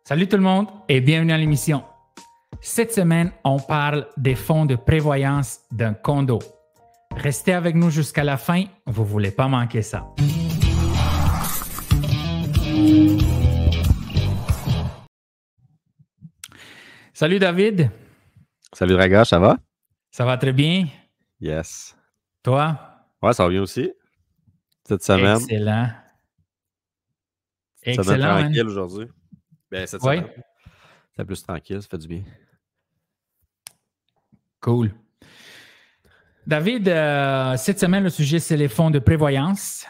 Salut tout le monde et bienvenue à l'émission. Cette semaine, on parle des fonds de prévoyance d'un condo. Restez avec nous jusqu'à la fin, vous ne voulez pas manquer ça. Salut David. Salut Draga, ça va? Ça va très bien? Yes. Toi? Ouais, ça va bien aussi. Cette semaine. Excellent. Cette semaine tranquille aujourd'hui. Ben, cette oui. semaine. C'est plus tranquille, ça fait du bien. Cool. David, cette semaine, le sujet, c'est les fonds de prévoyance.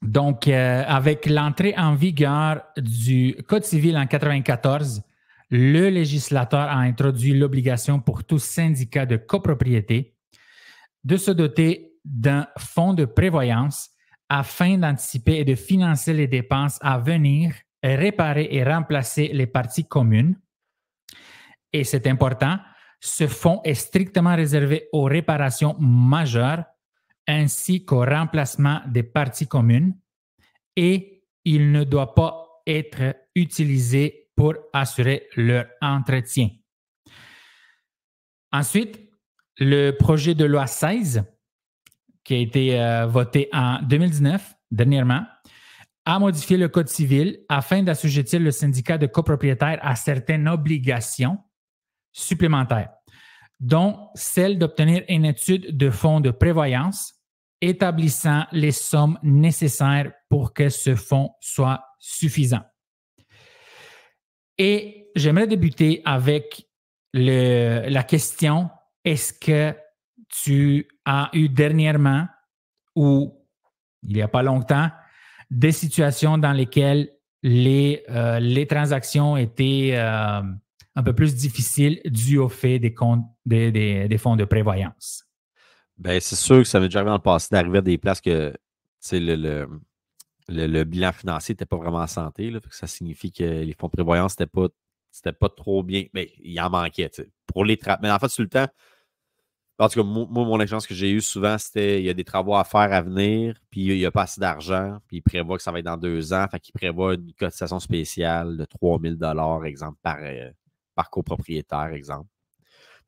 Donc, avec l'entrée en vigueur du Code civil en 1994, le législateur a introduit l'obligation pour tout syndicat de copropriété de se doter d'un fonds de prévoyance afin d'anticiper et de financer les dépenses à venir, réparer et remplacer les parties communes. Et c'est important, ce fonds est strictement réservé aux réparations majeures ainsi qu'au remplacement des parties communes et il ne doit pas être utilisé pour assurer leur entretien. Ensuite, le projet de loi 16, qui a été voté en 2019, dernièrement, a modifié le Code civil afin d'assujettir le syndicat de copropriétaires à certaines obligations supplémentaires, dont celle d'obtenir une étude de fonds de prévoyance établissant les sommes nécessaires pour que ce fonds soit suffisant. Et j'aimerais débuter avec la question, est-ce que tu as eu dernièrement ou il n'y a pas longtemps des situations dans lesquelles les transactions étaient un peu plus difficiles dues au fait des fonds de prévoyance? Ben, c'est sûr que ça m'est déjà arrivé dans le passé d'arriver à des places que le bilan financier n'était pas vraiment en santé. Là, ça signifie que les fonds de prévoyance c'était pas trop bien. Mais il en manquait. Pour les mais en fait, sur le temps, en tout cas, moi, mon expérience que j'ai eue souvent, c'était il y a des travaux à faire à venir, puis il n'y a pas assez d'argent, puis il prévoit que ça va être dans 2 ans. Fait qu'il prévoit une cotisation spéciale de 3 000 $ exemple, par copropriétaire, exemple.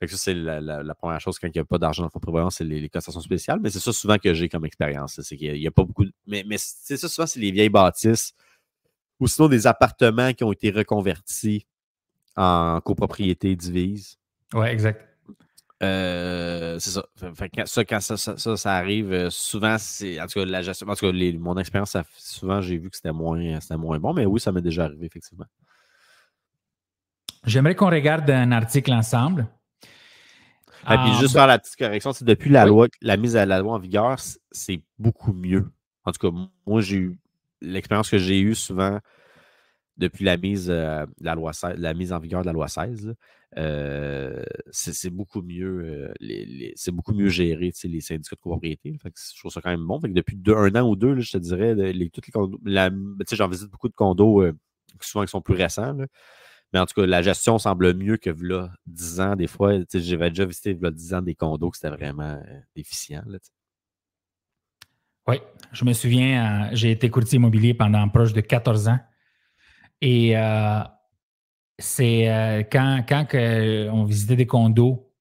Fait que ça, c'est la première chose quand il n'y a pas d'argent dans le fonds de prévoyance, c'est les cotisations spéciales. Mais c'est ça souvent que j'ai comme expérience. C'est qu'il n'y a pas beaucoup de. Mais c'est ça, souvent, c'est les vieilles bâtisses ou sinon des appartements qui ont été reconvertis en copropriété divise. Oui, exact. C'est ça. Fait que quand ça arrive, souvent, c'est. En tout cas, la gestion. En tout cas, mon expérience, souvent, j'ai vu que c'était moins bon. Mais oui, ça m'est déjà arrivé, effectivement. J'aimerais qu'on regarde un article ensemble. Et puis juste faire la petite correction, c'est depuis la loi, la mise à la loi en vigueur, c'est beaucoup mieux. En tout cas, moi, j'ai eu l'expérience que j'ai eue souvent depuis la mise en vigueur de la loi 16. C'est beaucoup mieux. C'est beaucoup mieux géré, les syndicats de copropriété. Fait que je trouve ça quand même bon. Fait que depuis 1 an ou 2, là, je te dirais, tous les condos. J'en visite beaucoup de condos souvent qui sont plus récents. Là. Mais en tout cas, la gestion semble mieux que là, 10 ans. Des fois, j'avais déjà visité là, 10 ans des condos que c'était vraiment déficient. Là, oui, je me souviens, j'ai été courtier immobilier pendant proche de 14 ans. Et c'est quand on visitait des condos,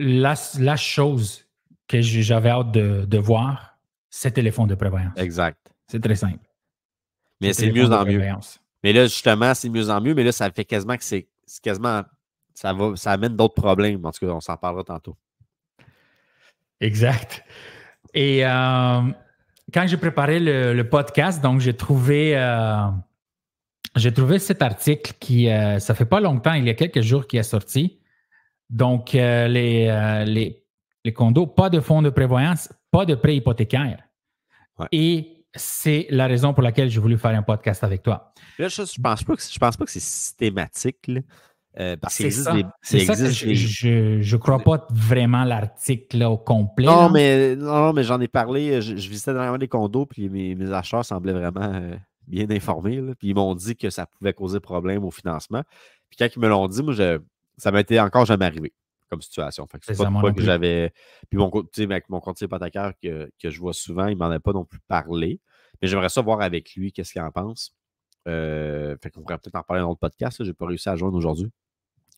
la chose que j'avais hâte de voir, c'était les fonds de prévoyance. Exact. C'est très simple. Mais c'est mieux en mieux. Mais là, justement, c'est mieux en mieux, mais là, ça fait quasiment que c'est quasiment. Ça amène d'autres problèmes. En tout cas, on s'en parlera tantôt. Exact. Et quand j'ai préparé le podcast, donc j'ai trouvé cet article qui, ça fait pas longtemps, il y a quelques jours, qui est sorti. Donc, les condos, pas de fonds de prévoyance, pas de prêt hypothécaire. Ouais. Et c'est la raison pour laquelle j'ai voulu faire un podcast avec toi. Là, je pense pas que c'est systématique. Là. Parce c'est ça. Je crois pas vraiment l'article là, au complet. Non, mais j'en ai parlé. Je visitais dernièrement des condos, puis mes acheteurs semblaient vraiment bien informés. Là, puis ils m'ont dit que ça pouvait causer problème au financement. Puis quand ils me l'ont dit, moi, ça m'était encore jamais arrivé comme situation. Fait que c'est pas de quoi que j'avais. Puis avec mon conseiller hypothécaire que je vois souvent, il m'en a pas non plus parlé. Mais j'aimerais ça voir avec lui qu'est-ce qu'il en pense. Fait qu'on pourrait peut-être en parler dans notre podcast. Je n'ai pas réussi à joindre aujourd'hui.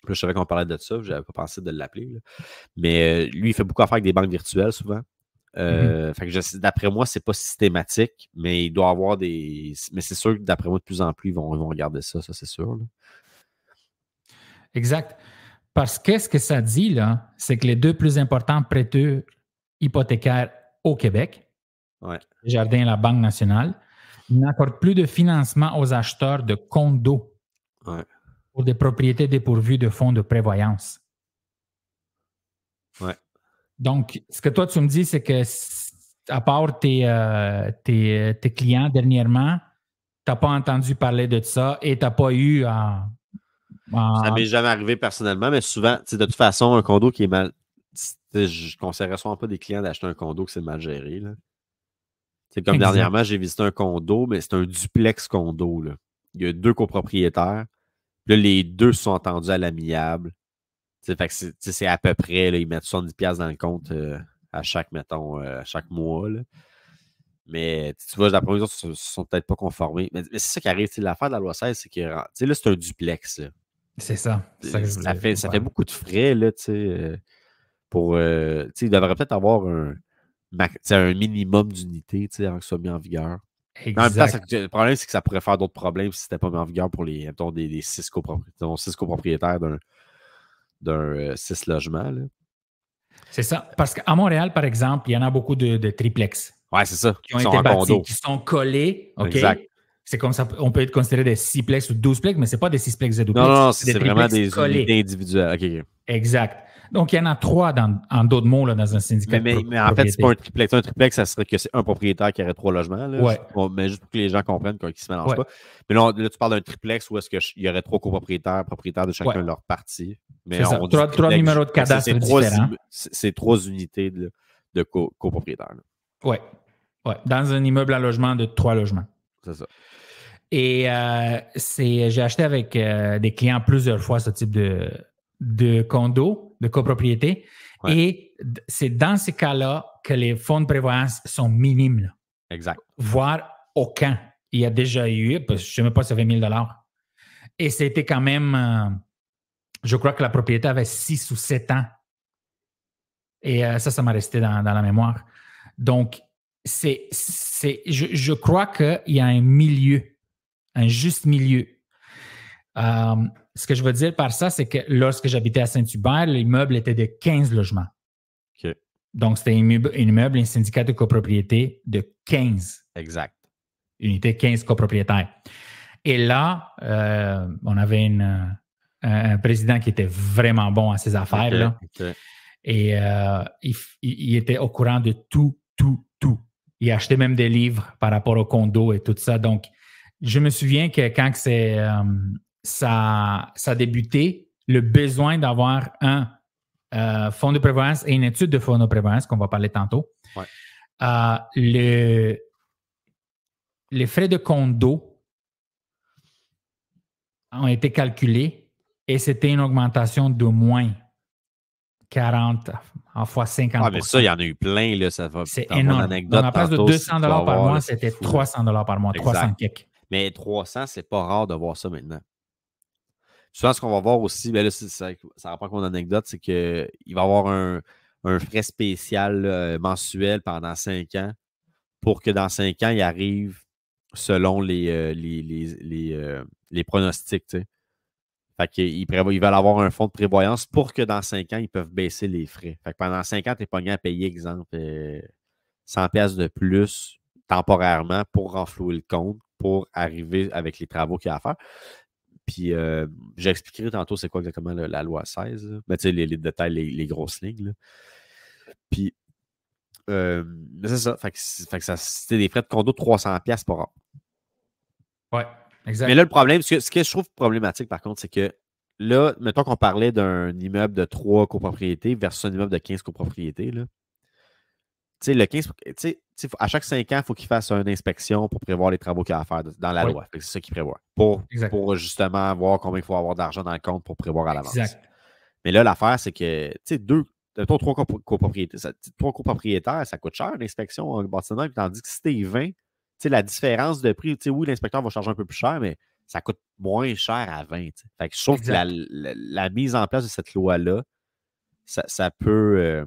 Puis là, je savais qu'on parlait de ça. Je n'avais pas pensé de l'appeler. Là. Mais lui, il fait beaucoup affaire avec des banques virtuelles souvent. Fait que d'après moi, c'est pas systématique, mais il doit y avoir des. Mais c'est sûr que d'après moi, de plus en plus, ils vont regarder ça, c'est sûr. Là. Exact. Parce que ce que ça dit, là, c'est que les deux plus importants prêteurs hypothécaires au Québec, Desjardins et la Banque nationale, n'accordent plus de financement aux acheteurs de condos pour des propriétés dépourvues de fonds de prévoyance. Ouais. Donc, ce que toi, tu me dis, c'est que à part tes clients dernièrement, tu n'as pas entendu parler de ça et tu n'as pas eu à... Ça m'est jamais arrivé personnellement, mais souvent, de toute façon, un condo qui est mal. Je ne conseillerais souvent pas des clients d'acheter un condo que c'est mal géré. Là. Comme dernièrement, j'ai visité un condo, mais c'est un duplex condo. Là. Il y a 2 copropriétaires. Là, les 2 se sont entendus à l'amiable. Fait que c'est à peu près, là, ils mettent 70$ dans le compte à chaque mois. Là. Mais tu vois, d'après les autres, ils ne sont peut-être pas conformés. Mais c'est ça qui arrive. L'affaire de la loi 16, c'est que là, c'est un duplex. Là. C'est ça. Ça fait beaucoup de frais, là, pour... il devrait peut-être avoir un minimum d'unités, avant que ce soit mis en vigueur. Exact. En même temps, le problème, c'est que ça pourrait faire d'autres problèmes si ce n'était pas mis en vigueur pour les 6 copropriétaires d'un 6 logements. Là. C'est ça. Parce qu'à Montréal, par exemple, il y en a beaucoup de triplex. Ouais, c'est ça. Qui ont été bâtis, qui sont collés. Okay? Exact. C'est comme ça, on peut être considéré des 6plex ou 12plex, mais ce n'est pas des 6plex et 12plex. Non, c'est vraiment des unités individuelles. Okay. Exact. Donc, il y en a 3 en d'autres mots là, dans un syndicat. Mais en fait, c'est pas un triplex. Un triplex, ça serait que c'est un propriétaire qui aurait 3 logements. Là, mais juste pour que les gens comprennent qu'ils ne se mélangent pas. Mais là, tu parles d'un triplex où est-ce qu'il y aurait 3 copropriétaires de chacun de leur partie. Mais c'est ça. 3 numéros de cadastre différents. C'est 3 unités de copropriétaires. Oui. Ouais. Dans un immeuble à logement de 3 logements. C'est ça. Et j'ai acheté avec des clients plusieurs fois ce type de condo, de copropriété. Ouais. Et c'est dans ces cas-là que les fonds de prévoyance sont minimes. Là. Exact. Voire aucun. Il y a déjà eu, parce que je ne sais même pas si ça fait 1 000$. Et c'était quand même, je crois que la propriété avait 6 ou 7 ans. Et ça m'a resté dans la mémoire. Donc, je crois qu'il y a un milieu. Un juste milieu. Ce que je veux dire par ça, c'est que lorsque j'habitais à Saint-Hubert, l'immeuble était de 15 logements. Okay. Donc, c'était un immeuble, un syndicat de copropriété de 15. Exact. Unité 15 copropriétaires. Et là, on avait un président qui était vraiment bon à ses affaires. Okay. Là. Okay. Et il était au courant de tout. Il achetait même des livres par rapport au condo et tout ça. Donc, je me souviens que quand ça a débuté, le besoin d'avoir un fonds de prévoyance et une étude de fonds de prévoyance, qu'on va parler tantôt, les frais de condo ont été calculés et c'était une augmentation de moins 40 fois 50%. Ah, mais ça, il y en a eu plein. Là, c'est énorme. Dans la place de 200$ par mois, c'était 300$ par mois, exact. 300 quelques. Mais 300, c'est pas rare de voir ça maintenant. Souvent, ce qu'on va voir aussi, ben là, ça rapporte mon anecdote, c'est qu'il va y avoir un frais spécial mensuel pendant 5 ans pour que dans 5 ans, il arrive selon les pronostics. Tu sais. Fait qu'ils veulent avoir un fonds de prévoyance pour que dans 5 ans, ils peuvent baisser les frais. Fait que pendant 5 ans, tu es pogné à payer, exemple, 100$ de plus temporairement pour renflouer le compte, pour arriver avec les travaux qu'il y a à faire. Puis, j'expliquerai tantôt c'est quoi exactement la loi 16. Mais tu sais, les détails, les grosses lignes. Là. Puis, c'est ça. Fait que c'était des frais de condo de 300$ par an. Ouais, exact. Mais là, le problème, ce que je trouve problématique, par contre, c'est que là, mettons qu'on parlait d'un immeuble de 3 copropriétés versus un immeuble de 15 copropriétés. Là. Tu sais, le 15, à chaque 5 ans, il faut qu'il fasse une inspection pour prévoir les travaux qu'il a à faire dans la loi. C'est ça qu'il prévoit. Pour justement voir combien il faut avoir d'argent dans le compte pour prévoir à l'avance. Exact. Mais là, l'affaire, c'est que, tu sais, 3 copropriétés. 3 copropriétaires, ça coûte cher l'inspection en bâtiment, tandis que si t'es 20, sais, la différence de prix, tu sais, oui, l'inspecteur va charger un peu plus cher, mais ça coûte moins cher à 20. T'sais. Fait que je trouve que la mise en place de cette loi-là, ça peut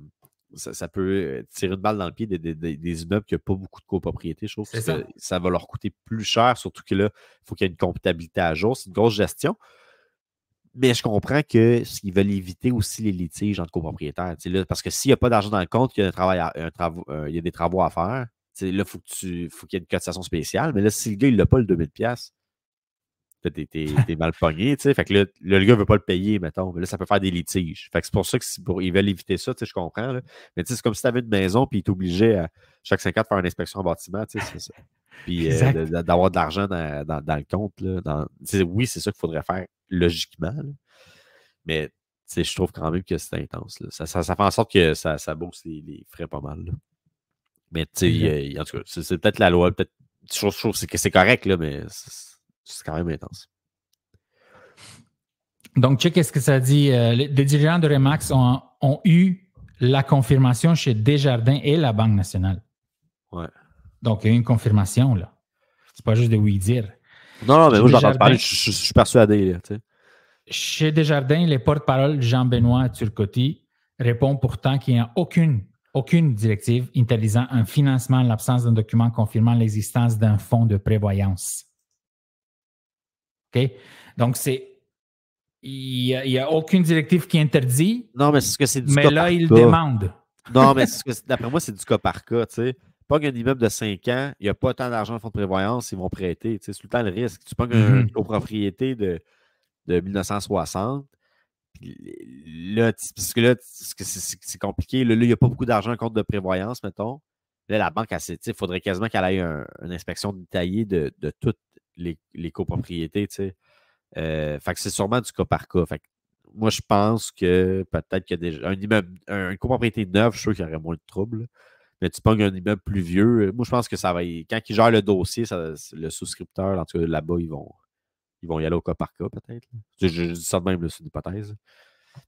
tirer une balle dans le pied des immeubles qui n'ont pas beaucoup de copropriété. Je trouve que ça va leur coûter plus cher, surtout que là, il faut qu'il y ait une comptabilité à jour. C'est une grosse gestion. Mais je comprends qu'ils veulent éviter aussi les litiges entre copropriétaires. Là, parce que s'il n'y a pas d'argent dans le compte, qu'il y a, il y a des travaux à faire, là, il faut qu'il y ait une cotisation spéciale. Mais là, si le gars, il n'a pas le 2000$, t'es mal pogné. Fait que là, le gars ne veut pas le payer, mettons. Mais là, ça peut faire des litiges. Fait que c'est pour ça qu'ils veulent éviter ça, je comprends. Là. Mais c'est comme si tu avais une maison et tu obligé à chaque 5 ans de faire une inspection en bâtiment. C'est ça. Puis d'avoir de l'argent dans le compte. Là, oui, c'est ça qu'il faudrait faire logiquement. Là. Mais je trouve quand même que c'est intense. Là. Ça fait en sorte que ça booste les frais pas mal. Là. Mais en tout cas, c'est peut-être la loi. Peut-être, je trouve que c'est correct, là, mais c'est quand même intense. Donc, check ce que ça dit. Les dirigeants de Remax ont eu la confirmation chez Desjardins et la Banque nationale. Ouais. Donc, il y a eu une confirmation, là. C'est pas juste de oui dire. Non, mais moi, j'entends parler, je suis persuadé. Là, chez Desjardins, les porte-parole Jean-Benoît Turcotte répond pourtant qu'il n'y a aucune directive interdisant un financement en l'absence d'un document confirmant l'existence d'un fonds de prévoyance. OK? Donc, il n'y a aucune directive qui interdit. Non, mais c'est du cas mais là, il demande. Non, mais d'après moi, c'est du cas par cas. Tu sais. Pas qu'un immeuble de 5 ans, il n'y a pas tant d'argent en fonds de prévoyance, ils vont prêter. C'est tout le temps le risque. Tu pognes une copropriété de 1960. Là, parce que là, c'est compliqué. Là, il n'y a pas beaucoup d'argent en compte de prévoyance, mettons. Là, la banque, il faudrait quasiment qu'elle ait une inspection détaillée de toutes les copropriétés. Fait que c'est sûrement du cas par cas. Fait que moi, je pense que peut-être qu'il y a déjà un immeuble, une copropriété neuve, je suis sûr qu'il y aurait moins de troubles. Mais tu pognes un immeuble plus vieux. Moi, je pense que ça va. Quand ils gèrent le dossier, le souscripteur, en tout cas, là-bas, ils vont y aller au cas par cas, peut-être. Je dis ça de même, c'est une hypothèse.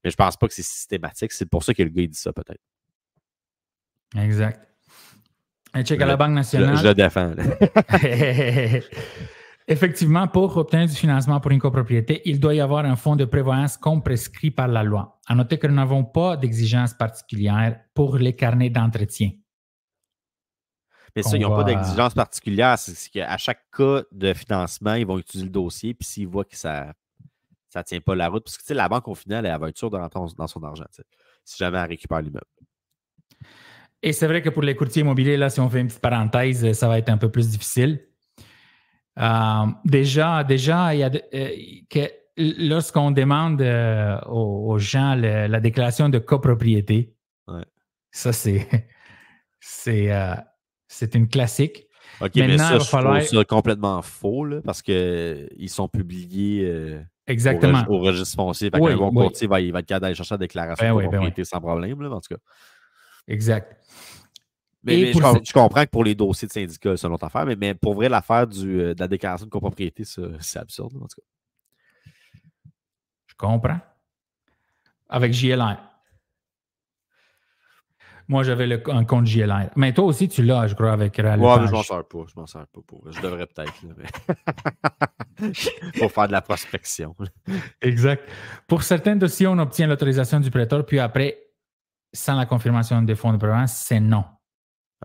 Mais je pense pas que c'est systématique. C'est pour ça que le gars, il dit ça, peut-être. Exact. Et check à la Banque nationale. Je le défends. Effectivement, pour obtenir du financement pour une copropriété, il doit y avoir un fonds de prévoyance comme prescrit par la loi. À noter que nous n'avons pas d'exigence particulière pour les carnets d'entretien. Mais ça, ils n'ont pas d'exigence particulière. C'est qu'à chaque cas de financement, ils vont utiliser le dossier, puis s'ils voient que ça ne tient pas la route, parce que la banque, au final, elle va être sûre de rentrer dans son argent, si jamais elle récupère l'immeuble. Et c'est vrai que pour les courtiers immobiliers, là, si on fait une petite parenthèse, ça va être un peu plus difficile. Déjà, il y a que lorsqu'on demande aux gens la déclaration de copropriété, ça, c'est une classique. OK, mais ça, je trouve ça complètement faux, là, parce qu'ils sont publiés exactement. Au registre foncier. Fait qu'un bon courtier il va être capable d'aller chercher la déclaration de copropriété sans problème, là, en tout cas. Exact. Mais je comprends que pour les dossiers de syndicats, c'est une autre affaire, mais pour vrai, l'affaire de la déclaration de copropriété, c'est absurde, en tout cas. Je comprends. Avec JLR. Moi, j'avais un compte JLR. Mais toi aussi, tu l'as, je crois, avec Rallye. Ouais, mais je m'en sers pas. Je m'en sers pas pour. Je devrais peut-être, mais pour faire de la prospection. Exact. Pour certains dossiers, on obtient l'autorisation du prêteur, puis après, sans la confirmation des fonds de prévoyance, c'est non.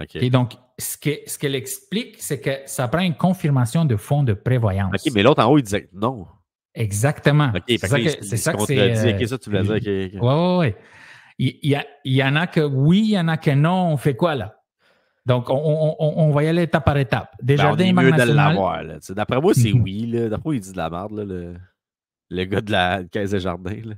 OK. Et donc, ce qu'elle explique, c'est que ça prend une confirmation de fonds de prévoyance. OK, mais l'autre en haut, il disait non. Exactement. OK, c'est ça que c'est. OK, ça, tu voulais dire. Oui. Il y en a que oui, il y en a que non. On fait quoi, là? Donc, on va y aller étape par étape. Desjardins, on est mieux de l'avoir. D'après moi, c'est oui. Là. D'après moi, il dit de la merde, là, le gars de la Caisse des Jardins. Là.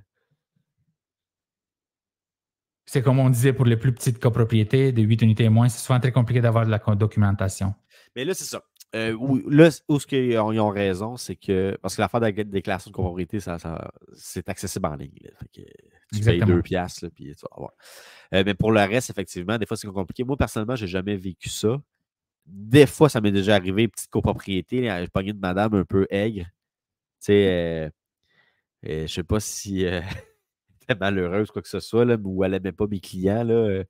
C'est comme on disait pour les plus petites copropriétés de 8 unités et moins, c'est souvent très compliqué d'avoir de la documentation. Mais là, c'est ça. Là, où ils ont raison, c'est que parce que l'affaire de la déclaration de copropriété, c'est accessible en ligne. Là. Fait que tu payes 2$, là, puis tu vas avoir. Mais pour le reste, effectivement, des fois, c'est compliqué. Moi, personnellement, je n'ai jamais vécu ça. Des fois, ça m'est déjà arrivé, petite copropriété, j'ai pogné une madame un peu aigre. Tu sais, je ne sais pas si elle était malheureuse, quoi que ce soit, là, ou elle n'aimait pas mes clients. Là,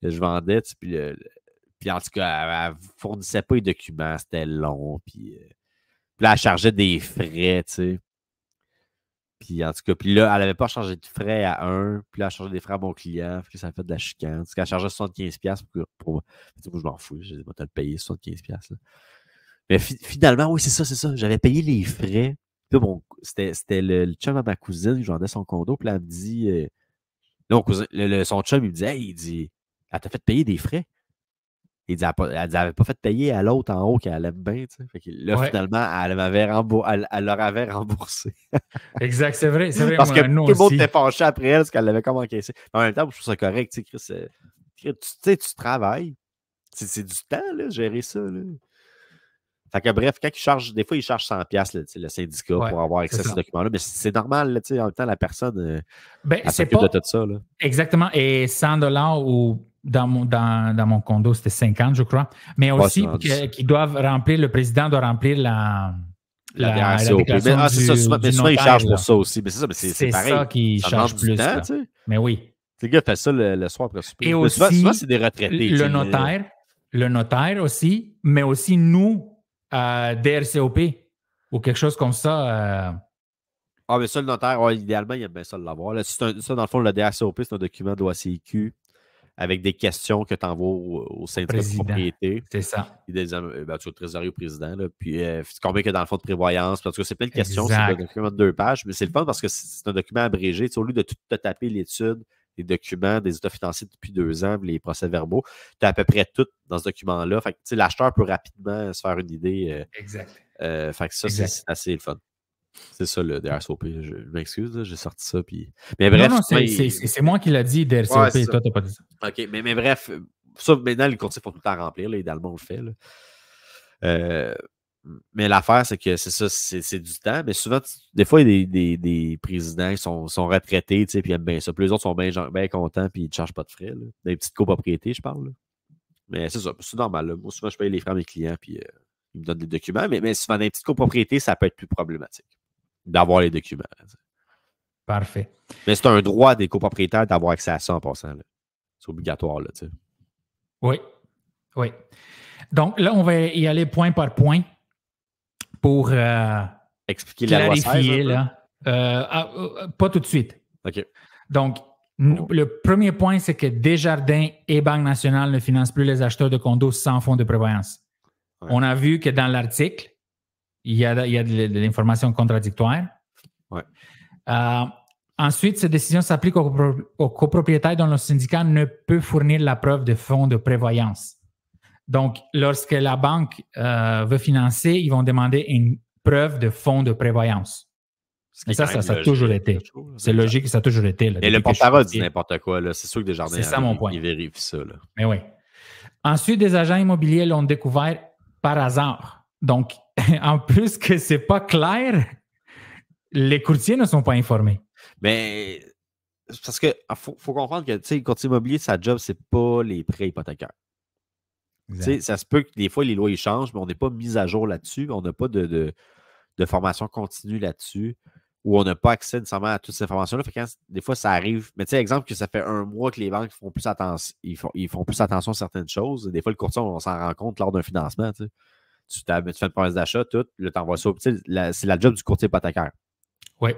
je vendais, puis Puis en tout cas, elle ne fournissait pas les documents, c'était long. Puis là, elle chargeait des frais, tu sais. Puis en tout cas, puis là, elle n'avait pas chargé de frais à un, puis là, elle chargeait des frais à mon client, puis ça a fait de la chicane. Parce qu'elle chargeait 75$ pour. Moi, je m'en fous, je vais te le payer, 75$. Là. Mais finalement, oui, c'est ça. J'avais payé les frais. Puis là, c'était le chum à ma cousine, je vendais son condo, puis là, elle me dit. Là, mon cousin, son chum, il me dit, hey, il dit, elle t'a fait payer des frais. Il dit, elle n'avait pas fait payer à l'autre en haut qu'elle aime bien. Tu sais. Fait que là, finalement, elle leur avait remboursé. Exact, c'est vrai. Parce que tout le monde était fâché après elle parce qu'elle l'avait comme encaissé. Mais en même temps, je trouve ça correct. Tu sais, Chris, tu travailles. C'est du temps, là, gérer ça. Là. Fait que bref, quand des fois, ils chargent 100$ le syndicat pour avoir accès à ces documents-là. Mais c'est normal, là, en même temps, la personne elle s'occupe de tout ça. Là. Exactement. Et 100$ ou dans mon condo, c'était 50, je crois. Mais aussi, qu'ils doivent remplir, le président doit remplir la DRCOP. Mais souvent, ils chargent pour ça aussi. Mais c'est ça, mais c'est pareil. C'est ça qui charge plus. Temps, mais oui. Le gars fait ça le soir après souper. Et aussi, souvent, c'est des retraités. Le notaire aussi, mais aussi nous, DRCOP ou quelque chose comme ça. Ah, mais ça, le notaire, idéalement, il aime bien ça de l'avoir. Ça, dans le fond, le DRCOP, c'est un document de l'OACIQ avec des questions que tu envoies au syndicat de propriété. C'est ça. Tu es au trésorier au président. Là, puis, combien qu'il y a dans le fonds de prévoyance. Parce que c'est plein de questions. C'est un document de 2 pages. Mais c'est le fun parce que c'est un document abrégé. Au lieu de tout te taper l'étude, les documents des états financiers depuis 2 ans, les procès-verbaux, tu as à peu près tout dans ce document-là. Fait que l'acheteur peut rapidement se faire une idée. Exact. Fait que ça, c'est assez le fun. C'est ça, le DRCOP. Je m'excuse, j'ai sorti ça. Puis... Mais bref. Non, c'est moi qui l'ai dit, DRCOP. Toi, t'as pas dit ça. OK, mais bref, ça, maintenant, les courtiers font tout le temps remplir. Là, idéalement, on le fait. Là. Mais l'affaire, c'est que c'est ça, c'est du temps. Mais souvent, des fois, il y a des présidents qui sont retraités, puis ils aiment bien ça. Puis les autres sont bien contents, puis ils ne chargent pas de frais. Là. Des petites copropriétés, je parle. Là. Mais c'est ça, c'est normal. Là. Moi, souvent, je paye les frais à mes clients, puis ils me donnent des documents. Mais souvent, dans les petites copropriétés, ça peut être plus problématique d'avoir les documents. Là, parfait. Mais c'est un droit des copropriétaires d'avoir accès à ça en passant. Là. C'est obligatoire. Là, tu sais. Oui. Donc là, on va y aller point par point pour expliquer clarifier. La loi 16, là. Pas tout de suite. OK. Donc, le premier point, c'est que Desjardins et Banque nationale ne financent plus les acheteurs de condos sans fonds de prévoyance. Ouais. On a vu que dans l'article, il y a de l'information contradictoire. Ouais. Ensuite, cette décision s'applique aux copropriétaires dont le syndicat ne peut fournir la preuve de fonds de prévoyance. Donc, lorsque la banque veut financer, ils vont demander une preuve de fonds de prévoyance. Et ça a toujours été. C'est logique, ça a toujours été. Là, et le porte-parole dit n'importe quoi. Là. C'est sûr que Desjardins, c'est ça mon point. Ils vérifient ça. Là. Mais oui. Ensuite, des agents immobiliers l'ont découvert par hasard. Donc, en plus que ce n'est pas clair, les courtiers ne sont pas informés. Mais parce qu'il faut comprendre que le courtier immobilier, sa job, ce n'est pas les prêts hypothécaires. Ça se peut que des fois, les lois ils changent, mais on n'est pas mis à jour là-dessus. On n'a pas de formation continue là-dessus, où on n'a pas accès nécessairement à toutes ces informations-là. Fait que des fois, ça arrive. Mais tu sais, exemple, que ça fait 1 mois que les banques font plus attention, ils font plus attention à certaines choses. Des fois, le courtier, on s'en rend compte lors d'un financement. Tu fais une promesse d'achat, tout, là, tu envoies ça. C'est la job du courtier hypothécaire. Oui.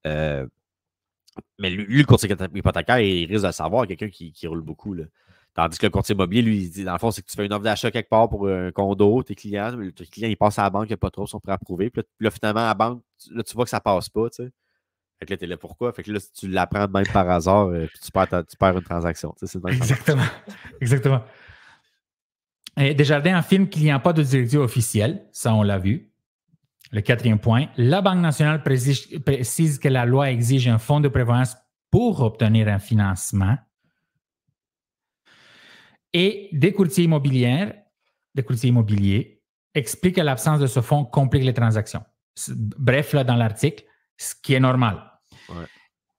Mais lui, le courtier hypothécaire, il risque de le savoir, quelqu'un qui roule beaucoup. Là. Tandis que le courtier immobilier, lui, il dit, dans le fond, c'est que tu fais une offre d'achat quelque part pour un condo, tes clients, il passe à la banque, il n'y a pas trop, ils sont prêts à approuver. Puis là, finalement, à la banque, là, tu vois que ça ne passe pas, tu sais. Fait que là, tu es là pourquoi? Fait que là, tu l'apprends même par hasard, puis tu perds une transaction. Tu sais, c'est exactement. Exactement. Et Desjardins affirme qu'il n'y a pas de directive officielle. Ça, on l'a vu. Le 4e point. La Banque nationale précise que la loi exige un fonds de prévoyance pour obtenir un financement. Et des courtiers immobiliers expliquent que l'absence de ce fonds complique les transactions. Bref, là, dans l'article, ce qui est normal. Ouais.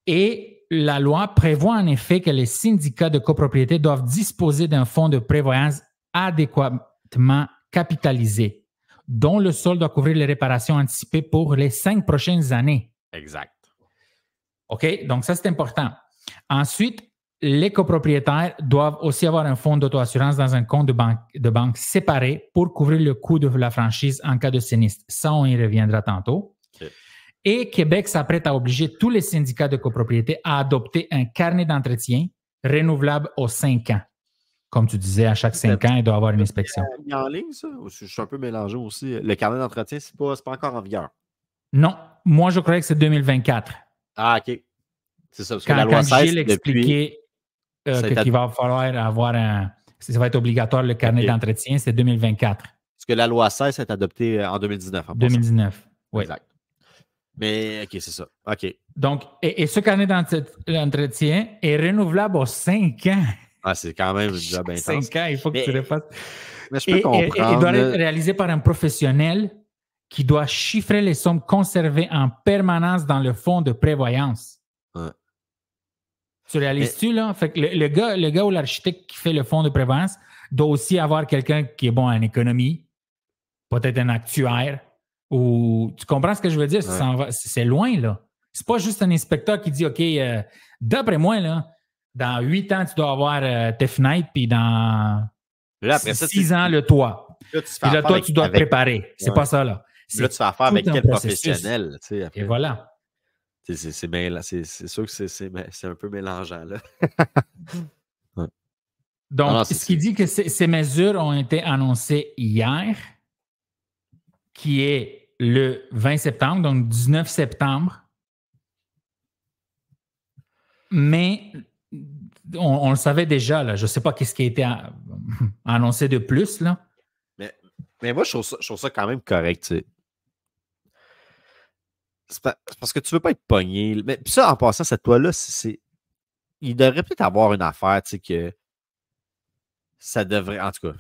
Et la loi prévoit en effet que les syndicats de copropriété doivent disposer d'un fonds de prévoyance adéquatement capitalisé, dont le solde doit couvrir les réparations anticipées pour les 5 prochaines années. Exact. OK? Donc, ça, c'est important. Ensuite, les copropriétaires doivent aussi avoir un fonds d'auto-assurance dans un compte de banque séparé pour couvrir le coût de la franchise en cas de sinistre. Ça, on y reviendra tantôt. Okay. Et Québec s'apprête à obliger tous les syndicats de copropriété à adopter un carnet d'entretien renouvelable aux 5 ans. Comme tu disais, à chaque 5 ans, il doit y avoir une inspection. C'est en ligne, ça? Je suis un peu mélangé aussi. Le carnet d'entretien, c'est pas encore en vigueur. Non. Moi, je croyais que c'est 2024. Ah, OK. C'est ça. Parce que la loi 16, Gilles expliquait qu'il va falloir avoir ça va être obligatoire le carnet d'entretien, c'est 2024. Parce que la loi 16 est adoptée en 2019. 2019, oui. Exact. Mais, OK, c'est ça. OK. Donc, et ce carnet d'entretien est renouvelable aux 5 ans. Ah, c'est quand même déjà bien intense. 5 ans, il faut que tu le fasses. Mais je peux comprendre. Il doit être réalisé par un professionnel qui doit chiffrer les sommes conservées en permanence dans le fonds de prévoyance. Ouais. Tu réalises-tu, là? Fait que le gars ou l'architecte qui fait le fonds de prévoyance doit aussi avoir quelqu'un qui est bon en économie, peut-être un actuaire, ou... Tu comprends ce que je veux dire? Ouais. C'est loin, là. C'est pas juste un inspecteur qui dit, OK, d'après moi, là, dans 8 ans, tu dois avoir tes fenêtres, puis dans 6 ans, le toit. Là, toi, tu dois te préparer. C'est pas ça, là. Là, tu fais affaire avec quel professionnel? Tu sais, après. Et voilà. C'est sûr que c'est un peu mélangeant, là. Ouais. Donc, ce qui dit que ces mesures ont été annoncées hier, qui est le 20 septembre, donc 19 septembre. Mais on le savait déjà, là. Je ne sais pas qu'est-ce qui a été annoncé de plus, là. Mais moi, je trouve ça quand même correct, tu sais. C'est parce que tu ne veux pas être pogné. Mais puis ça, en passant, cette loi-là, il devrait peut-être avoir une affaire, tu sais, que ça devrait, en tout cas,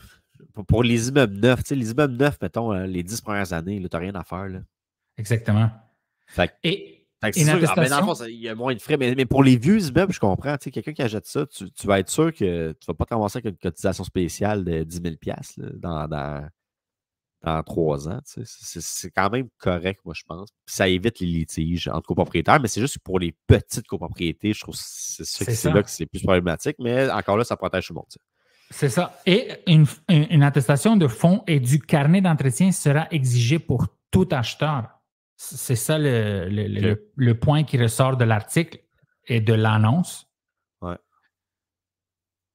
pour les immeubles neufs, tu sais, les immeubles neufs, mettons, les 10 premières années, tu n'as rien à faire, là. Exactement. Et une attestation... dans le fond, il y a moins de frais, mais pour les vieux immeubles, je comprends, tu sais, quelqu'un qui achète ça, tu vas être sûr que tu ne vas pas te ramasser avec une cotisation spéciale de 10 000 là, dans 3 ans. Tu sais. C'est quand même correct, moi, je pense. Puis ça évite les litiges entre copropriétaires, mais c'est juste pour les petites copropriétés, je trouve que c'est là que c'est plus problématique, mais encore là, ça protège tout le monde. Tu sais. C'est ça. Et une attestation de fonds et du carnet d'entretien sera exigée pour tout acheteur. C'est ça le point qui ressort de l'article et de l'annonce. Ouais.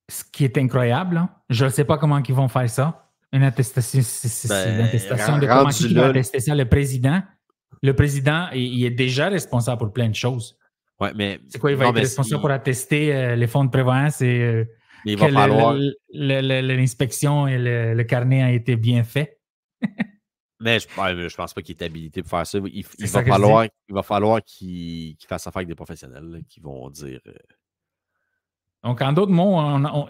Ce qui est incroyable. Hein? Je ne sais pas comment ils vont faire ça. Une attestation, une attestation de comment qui va attester ça? Le président. Le président, il est déjà responsable pour plein de choses. Ouais, mais c'est quoi? Il va être responsable pour attester les fonds de prévoyance et il va falloir... l'inspection et le carnet a été bien fait. Mais je pense pas qu'il est habilité pour faire ça. Il va falloir qu'il fasse affaire avec des professionnels là, qui vont dire... Donc, en d'autres mots,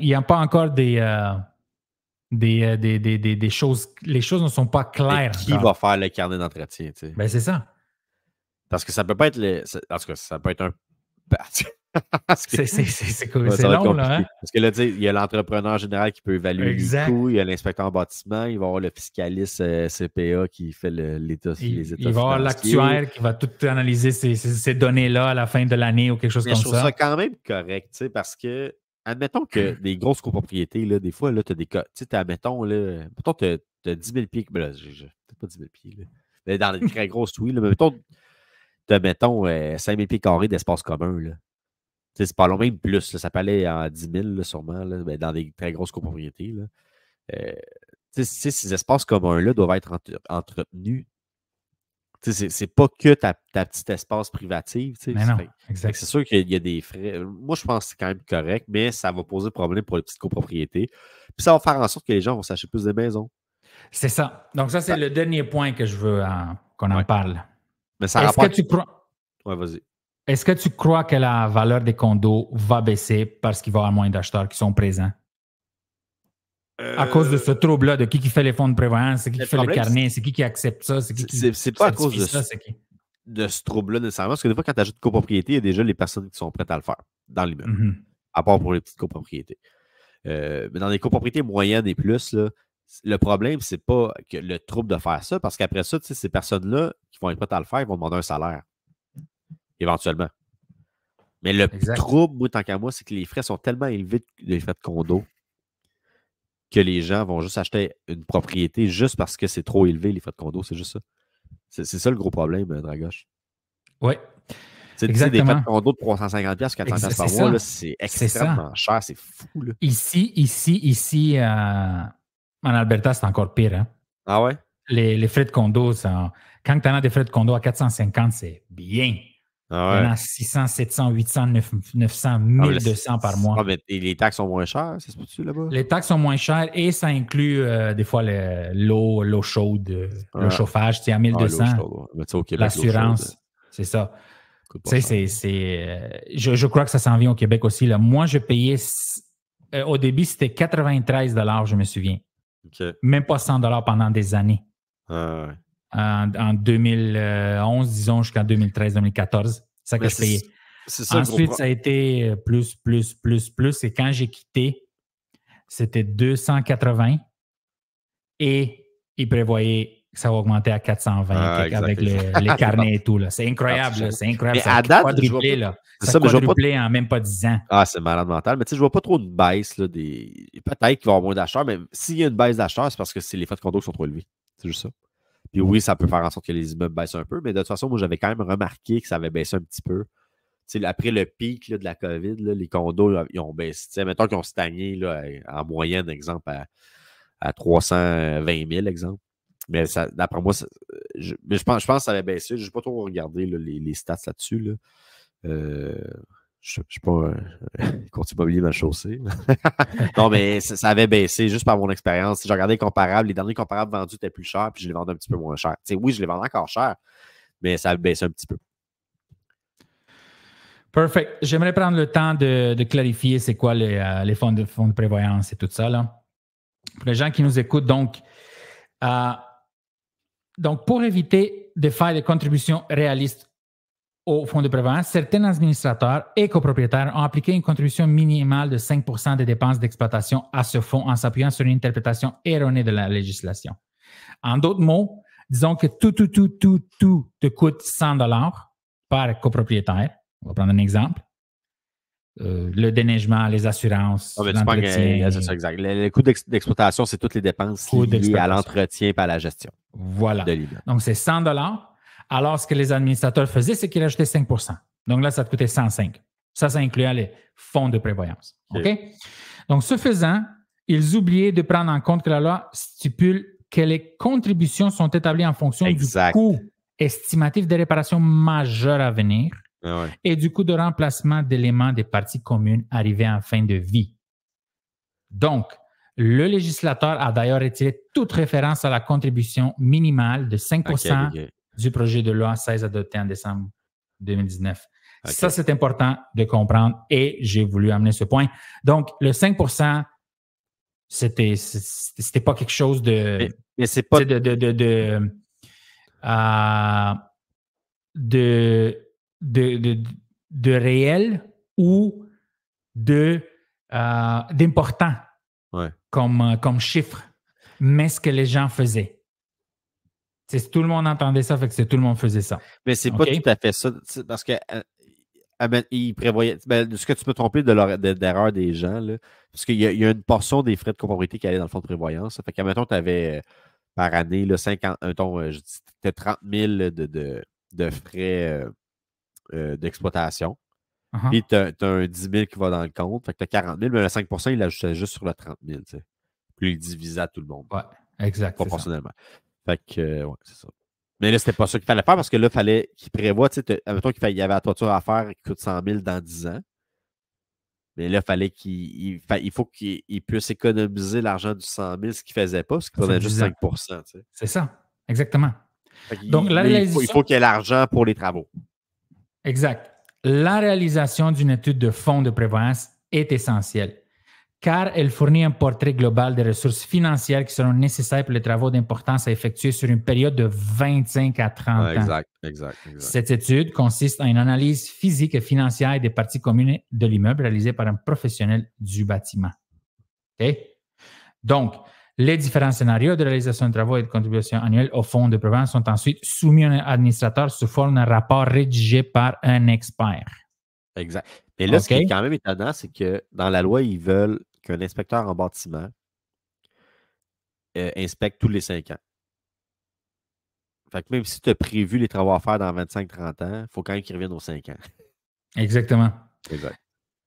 il n'y a pas encore des choses... Les choses ne sont pas claires. Mais qui va faire le carnet d'entretien? Tu sais? Ben, c'est ça. Parce que ça peut pas être... En tout cas, ça peut être un... c'est long, là. Hein? Parce que là, tu sais, il y a l'entrepreneur général qui peut évaluer les coûts, il y a l'inspecteur en bâtiment, il va y avoir le fiscaliste CPA qui fait les états financiers. Il va y avoir l'actuaire qui va tout analyser ces données-là à la fin de l'année ou quelque chose comme ça. Je trouve ça quand même correct, tu sais, parce que, admettons que des grosses copropriétés, là, des fois, là, tu as des cas, tu sais, admettons, là, tu as 10 000 pieds, ben là, peut-être pas 10 000 pieds, là, mais dans les très grosses, oui, là, mais mettons, 5 000 pieds carrés d'espace commun, là. C'est pas long, même plus. Là, ça peut aller en 10 000, là, sûrement, là, ben, dans des très grosses copropriétés. Ces espaces communs-là doivent être entretenus. C'est pas que ta petite espace privative. Mais non, exact. C'est sûr qu'il y a des frais. Moi, je pense que c'est quand même correct, mais ça va poser problème pour les petites copropriétés. Puis ça va faire en sorte que les gens vont s'acheter plus de maisons. C'est ça. Donc, ça, c'est le dernier point que je veux qu'on en parle. Mais ça Est-ce que tu crois... Ouais, vas-y. Est-ce que tu crois que la valeur des condos va baisser parce qu'il va y avoir moins d'acheteurs qui sont présents? À cause de ce trouble-là, de qui fait les fonds de prévoyance, c'est qui fait le carnet, c'est qui accepte ça, c'est qui c'est pas à cause de ce trouble-là nécessairement, parce que des fois, quand tu achètes une copropriété, il y a déjà les personnes qui sont prêtes à le faire dans l'immeuble, à part pour les petites copropriétés. Mais dans les copropriétés moyennes et plus, là, le problème, c'est pas que le trouble de faire ça, parce qu'après ça, ces personnes-là qui vont être prêtes à le faire, ils vont demander un salaire. Éventuellement. Mais le trouble, moi, tant qu'à moi, c'est que les frais sont tellement élevés, les frais de condo, que les gens vont juste acheter une propriété juste parce que c'est trop élevé, les frais de condo. C'est juste ça. C'est ça le gros problème, Dragoche. Oui. Des frais de condo de 350$ ou 400$ par mois, là, c'est extrêmement cher. C'est fou. Là. Ici, en Alberta, c'est encore pire. Hein? Ah ouais? Les frais de condo, quand tu as des frais de condo à 450, c'est bien. Ah ouais. Il y en a 600, 700, 800, 900, 1200 par mois. Ah, mais les taxes sont moins chères, c'est ce que tu là-bas? Les taxes sont moins chères et ça inclut des fois l'eau chaude, le chauffage, à 1200. L'assurance, c'est ça. Je crois que ça s'en vient au Québec aussi. Là. Moi, je payais, au début, c'était 93$, je me souviens. Okay. Même pas 100$ pendant des années. Ouais. En 2011, disons, jusqu'en 2013-2014. C'est ça que je payais. Ensuite, ça a été plus. Et quand j'ai quitté, c'était 280 et ils prévoyaient que ça va augmenter à 420 avec les carnets et tout. Là. C'est incroyable. C'est incroyable. Mais à date, ça a quadruplé en même pas 10 ans. Ah, c'est malade mental. Mais tu sais, je vois pas trop de baisse. Là, peut-être qu'il va y avoir moins d'acheteurs, mais s'il y a une baisse d'acheteurs, c'est parce que c'est les frais de condo qui sont trop élevés. C'est juste ça. Puis oui, ça peut faire en sorte que les immeubles baissent un peu, mais de toute façon, moi, j'avais quand même remarqué que ça avait baissé un petit peu. T'sais, après le pic là, de la COVID, là, les condos, là, ils ont baissé. Mettons qu'ils ont stagné là, en moyenne, exemple, à 320 000, exemple. Mais d'après moi, je pense que ça avait baissé. Je n'ai pas trop regardé là, les stats là-dessus. Là. Je ne suis pas courtier immobilier mal chaussé. Non, mais ça avait baissé juste par mon expérience. J'ai regardé les comparables. Les derniers comparables vendus étaient plus chers, puis je les vendais un petit peu moins cher. T'sais, oui, je les vendais encore cher, mais ça avait baissé un petit peu. Perfect. J'aimerais prendre le temps de clarifier c'est quoi les fonds de prévoyance et tout ça. Là. Pour les gens qui nous écoutent, donc pour éviter de faire des contributions réalistes au fonds de prévoyance, certains administrateurs et copropriétaires ont appliqué une contribution minimale de 5% des dépenses d'exploitation à ce fonds en s'appuyant sur une interprétation erronée de la législation. En d'autres mots, disons que tout te coûte 100$ par copropriétaire. On va prendre un exemple. Le déneigement, les assurances, l'entretien. C'est ça, exact. Le coût d'exploitation, c'est toutes les dépenses liées à l'entretien et à la gestion. Voilà. Donc, c'est 100$. Alors, ce que les administrateurs faisaient, c'est qu'ils rajoutaient 5%. Donc là, ça te coûtait 105. Ça incluait les fonds de prévoyance. OK? Donc, ce faisant, ils oubliaient de prendre en compte que la loi stipule que les contributions sont établies en fonction du coût estimatif des réparations majeures à venir et du coût de remplacement d'éléments des parties communes arrivés en fin de vie. Donc, le législateur a d'ailleurs retiré toute référence à la contribution minimale de 5% du projet de loi 16 adopté en décembre 2019. Ça, c'est important de comprendre et j'ai voulu amener ce point. Donc, le 5%, c'était pas quelque chose de... Mais c'est pas... de réel ou d'important comme chiffre, mais ce que les gens faisaient. Tout le monde entendait ça, fait que tout le monde faisait ça. Mais c'est pas tout à fait ça, parce que il prévoyait, ce que tu peux tromper d'erreur des gens, là, parce qu'il y a une portion des frais de copropriété qui allait dans le fonds de prévoyance. Ça fait qu'à mettons, tu avais par année là, 30 000 de frais d'exploitation. Puis tu as un 10 000 qui va dans le compte. Fait que tu as 40 000, mais le 5 il l'ajoutait juste sur le 30 000. Puis il divisait à tout le monde. Oui, exact. Proportionnellement. Fait que, c'est ça. Mais là, c'était pas ça qu'il fallait faire parce que là, il fallait qu'il prévoie, tu sais, admettons qu'il y avait la toiture à faire qui coûte 100 000 dans 10 ans. Mais là, il fallait qu'il faut qu'il puisse économiser l'argent du 100 000, ce qu'il ne faisait pas, parce qu'il prenait juste 5 %. Tu sais. C'est ça, exactement. Donc, il faut qu'il y ait l'argent pour les travaux. Exact. La réalisation d'une étude de fonds de prévoyance est essentielle, car elle fournit un portrait global des ressources financières qui seront nécessaires pour les travaux d'importance à effectuer sur une période de 25 à 30 ans. Exact. Cette étude consiste en une analyse physique et financière des parties communes de l'immeuble réalisée par un professionnel du bâtiment. Okay? Donc, les différents scénarios de réalisation de travaux et de contributions annuelles au fonds de prévoyance sont ensuite soumis à un administrateur sous forme d'un rapport rédigé par un expert. Exact. Mais là, ce OK? qui est quand même étonnant, c'est que dans la loi, ils veulent qu'un inspecteur en bâtiment inspecte tous les 5 ans. Fait que même si tu as prévu les travaux à faire dans 25-30 ans, il faut quand même qu'ils reviennent aux 5 ans. Exactement. Exact.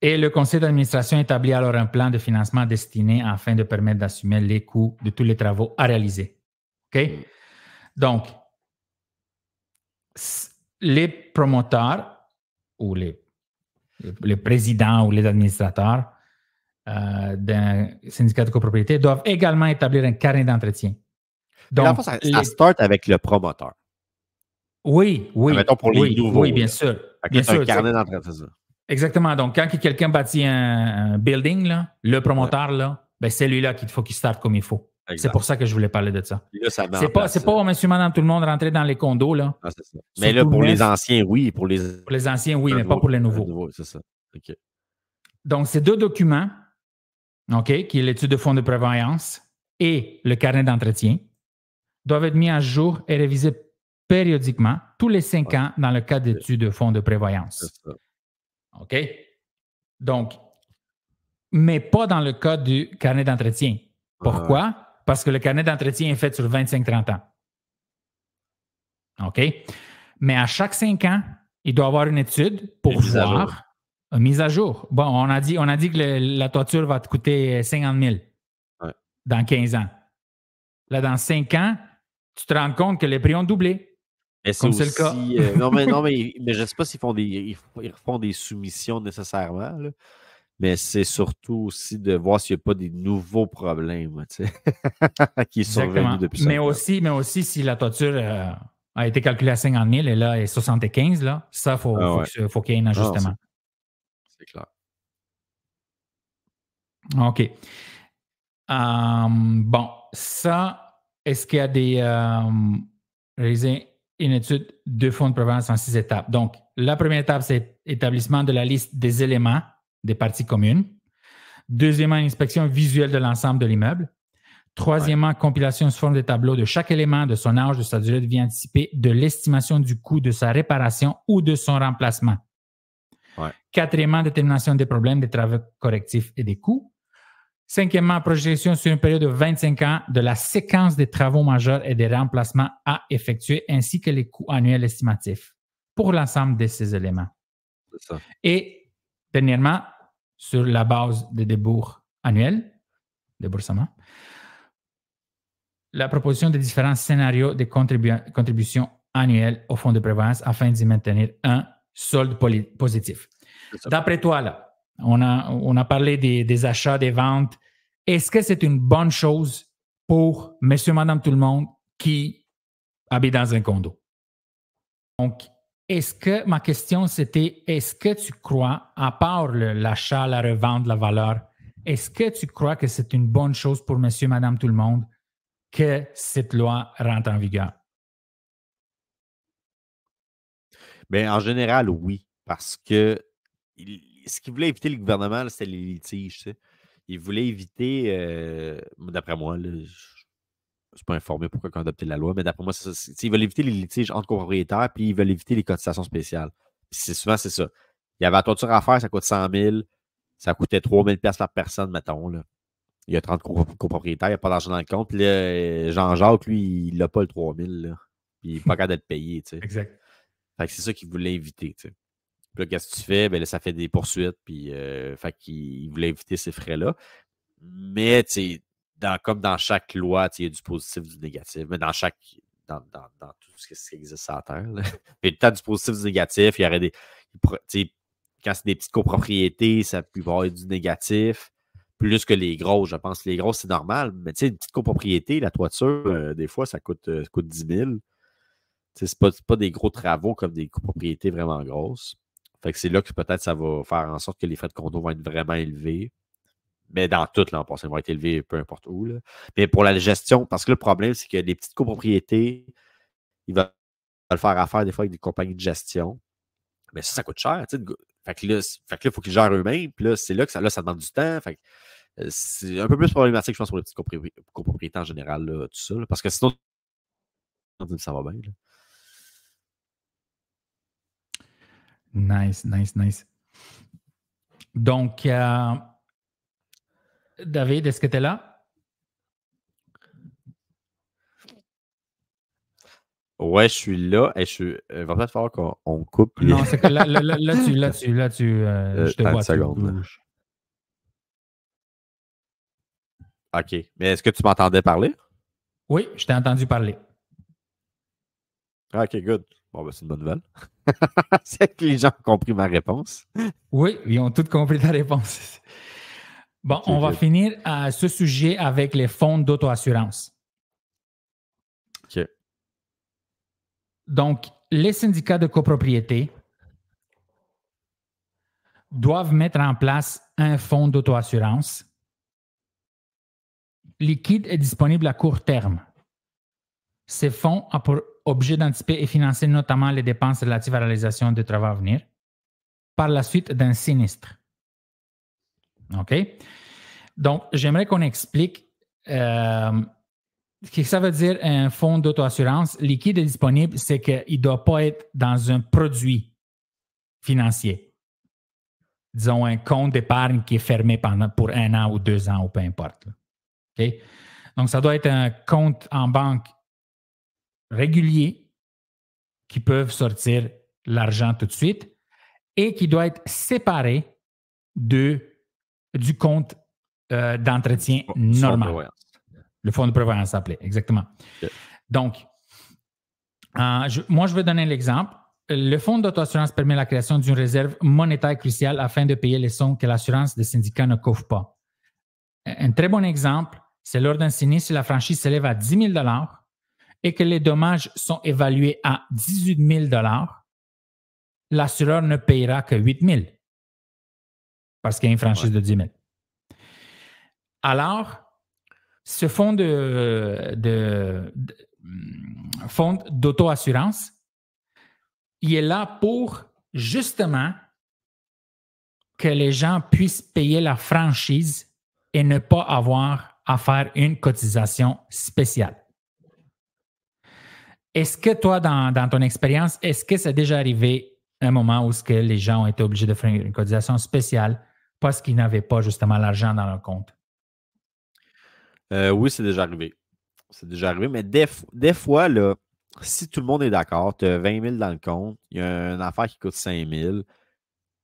Et le conseil d'administration établit alors un plan de financement destiné afin de permettre d'assumer les coûts de tous les travaux à réaliser. OK? Donc, les promoteurs ou les présidents ou les administrateurs d'un syndicat de copropriété doivent également établir un carnet d'entretien. Mais Donc, ça start avec le promoteur. oui, Mettons pour les nouveaux. bien sûr. Fait que Bien là, t'as sûr. un carnet d'entretien, c'est ça. Exactement. Donc, quand quelqu'un bâtit un building, là, le promoteur, là, ben, c'est lui-là qu'il faut qu'il starte comme il faut. Exact. C'est pour ça que je voulais parler de ça. Puis là, ça met C'est en pas, place, c'est pas monsieur, madame, tout le monde rentrer dans les condos, là. Ah, c'est ça. Mais là, Surtout pour neuf. les anciens, oui. Pour les anciens, oui, mais pas pour les nouveaux. C'est ça. OK. Donc, ces deux documents, OK, qui est l'étude de fonds de prévoyance et le carnet d'entretien, doivent être mis à jour et révisés périodiquement, tous les 5 ans, dans le cadre d'études de fonds de prévoyance. C'est ça. OK? Donc, mais pas dans le cas du carnet d'entretien. Pourquoi? Parce que le carnet d'entretien est fait sur 25-30 ans. OK? Mais à chaque 5 ans, il doit y avoir une étude pour voir une mise à jour. Bon, on a dit que la toiture va te coûter 50 000 dans 15 ans. Là, dans 5 ans, tu te rends compte que les prix ont doublé. Mais c'est aussi, le cas. non, mais je ne sais pas s'ils font ils font des soumissions nécessairement, là. Mais c'est surtout aussi de voir s'il n'y a pas des nouveaux problèmes qui sont survenus depuis ça. Mais aussi, si la toiture a été calculée à 50 000 et là, est 75 là, ça, faut qu'il y ait un ajustement. C'est clair. OK. Bon, ça, est-ce qu'il y a réaliser une étude de fonds de prévoyance en 6 étapes? Donc, la première étape, c'est établissement de la liste des éléments des parties communes. Deuxièmement, inspection visuelle de l'ensemble de l'immeuble. Troisièmement, compilation sous forme de tableau de chaque élément, de son âge, de sa durée de vie anticipée, de l'estimation du coût de sa réparation ou de son remplacement. Quatrièmement, détermination des problèmes, des travaux correctifs et des coûts. Cinquièmement, projection sur une période de 25 ans de la séquence des travaux majeurs et des remplacements à effectuer, ainsi que les coûts annuels estimatifs pour l'ensemble de ces éléments. C'est ça. Et dernièrement, sur la base des débours annuels, déboursement, la proposition des différents scénarios de contributions annuelles au fonds de prévoyance afin d'y maintenir un solde positif. D'après toi, là, on a parlé des achats, des ventes. Est-ce que c'est une bonne chose pour monsieur, madame, tout le monde qui habite dans un condo? Donc, ma question, c'était, est-ce que tu crois, à part l'achat, la revente, la valeur, est-ce que tu crois que c'est une bonne chose pour monsieur, madame, tout le monde que cette loi rentre en vigueur? Bien, en général, oui. Parce que ce qu'il voulait éviter le gouvernement, c'était les litiges. Tu sais. Il voulait éviter, d'après moi, là, je ne suis pas informé pourquoi ils ont adopté la loi, mais d'après moi, c'est ça. Ils veulent éviter les litiges entre copropriétaires, puis ils veulent éviter les cotisations spéciales. Puis souvent, c'est ça. Il y avait la toiture à faire, ça coûte 100 000. Ça coûtait 3 000 par personne, mettons. Là. Il y a 30 copropriétaires, il n'y a pas d'argent dans le compte. Puis là, Jean-Jacques, lui, il n'a pas le 3 000. Là. Puis il n'est pas capable d'être payé. Tu sais. Exact. Fait que c'est ça qu'il voulait éviter. Tu sais. Puis là, qu'est-ce que tu fais? Ben là, ça fait des poursuites. Puis, fait qu'il voulait éviter ces frais-là. Mais, tu sais, comme dans chaque loi, il y a du positif, du négatif. Mais dans tout ce qui existe sur la Terre. Là. Il y a tout le temps du positif, du négatif. Il y aurait des. Quand c'est des petites copropriétés, ça peut y avoir du négatif. Plus que les grosses, je pense. Les grosses, c'est normal. Mais, tu sais, une petite copropriété, la toiture, des fois, ça coûte 10 000. C'est pas des gros travaux comme des copropriétés vraiment grosses. Fait que c'est là que peut-être ça va faire en sorte que les frais de condo vont être vraiment élevés. Mais dans tout, là, en passant, ils vont être élevés peu importe où. Là. Mais pour la gestion, parce que le problème, c'est que les petites copropriétés, ils veulent faire affaire des fois avec des compagnies de gestion. Mais ça coûte cher. Fait que là, il faut qu'ils gèrent eux-mêmes. Puis là, c'est là que ça demande du temps. Fait que, c'est un peu plus problématique, je pense, pour les petites copropriétés en général, là, tout ça. Là, parce que sinon, ça va bien. Là. Nice. Donc, David, est-ce que tu es là? Ouais, je suis là. Et va peut-être falloir qu'on coupe. Non, c'est que là, je te 30 vois, tu secondes. Là. bouges. OK. Mais est-ce que tu m'entendais parler? Oui, je t'ai entendu parler. OK, good. Bon, ben, c'est une bonne nouvelle. C'est que les gens ont compris ma réponse. Oui, ils ont tous compris ta réponse. Bon, OK, on va good. finir à ce sujet avec les fonds d'auto-assurance. OK. Donc, les syndicats de copropriété doivent mettre en place un fonds d'auto-assurance liquide et disponible à court terme. Ces fonds ont pour objet d'anticiper et financer notamment les dépenses relatives à la réalisation de travaux à venir par la suite d'un sinistre. OK? Donc, j'aimerais qu'on explique ce que ça veut dire un fonds d'auto-assurance liquide et disponible, c'est qu'il ne doit pas être dans un produit financier. Disons un compte d'épargne qui est fermé pour 1 an ou 2 ans ou peu importe. OK? Donc, ça doit être un compte en banque régulier qui peuvent sortir l'argent tout de suite et qui doit être séparé du compte d'entretien normal. Le fonds de prévoyance s'appelait, exactement. Okay. Donc, moi, je vais donner l'exemple. Le fonds d'auto-assurance permet la création d'une réserve monétaire cruciale afin de payer les sommes que l'assurance des syndicats ne couvre pas. Un très bon exemple, c'est lors d'un sinistre, si la franchise s'élève à 10 000 et que les dommages sont évalués à 18 000 l'assureur ne payera que 8 000 parce qu'il y a une franchise de 10 000. Alors, ce fonds fonds d'auto-assurance, il est là pour justement que les gens puissent payer la franchise et ne pas avoir à faire une cotisation spéciale. Est-ce que toi, dans ton expérience, est-ce que c'est déjà arrivé un moment où les gens ont été obligés de faire une cotisation spéciale parce qu'ils n'avaient pas justement l'argent dans leur compte? Oui, c'est déjà arrivé. C'est déjà arrivé, mais des fois, là, si tout le monde est d'accord, tu as 20 000 dans le compte, il y a une affaire qui coûte 5 000,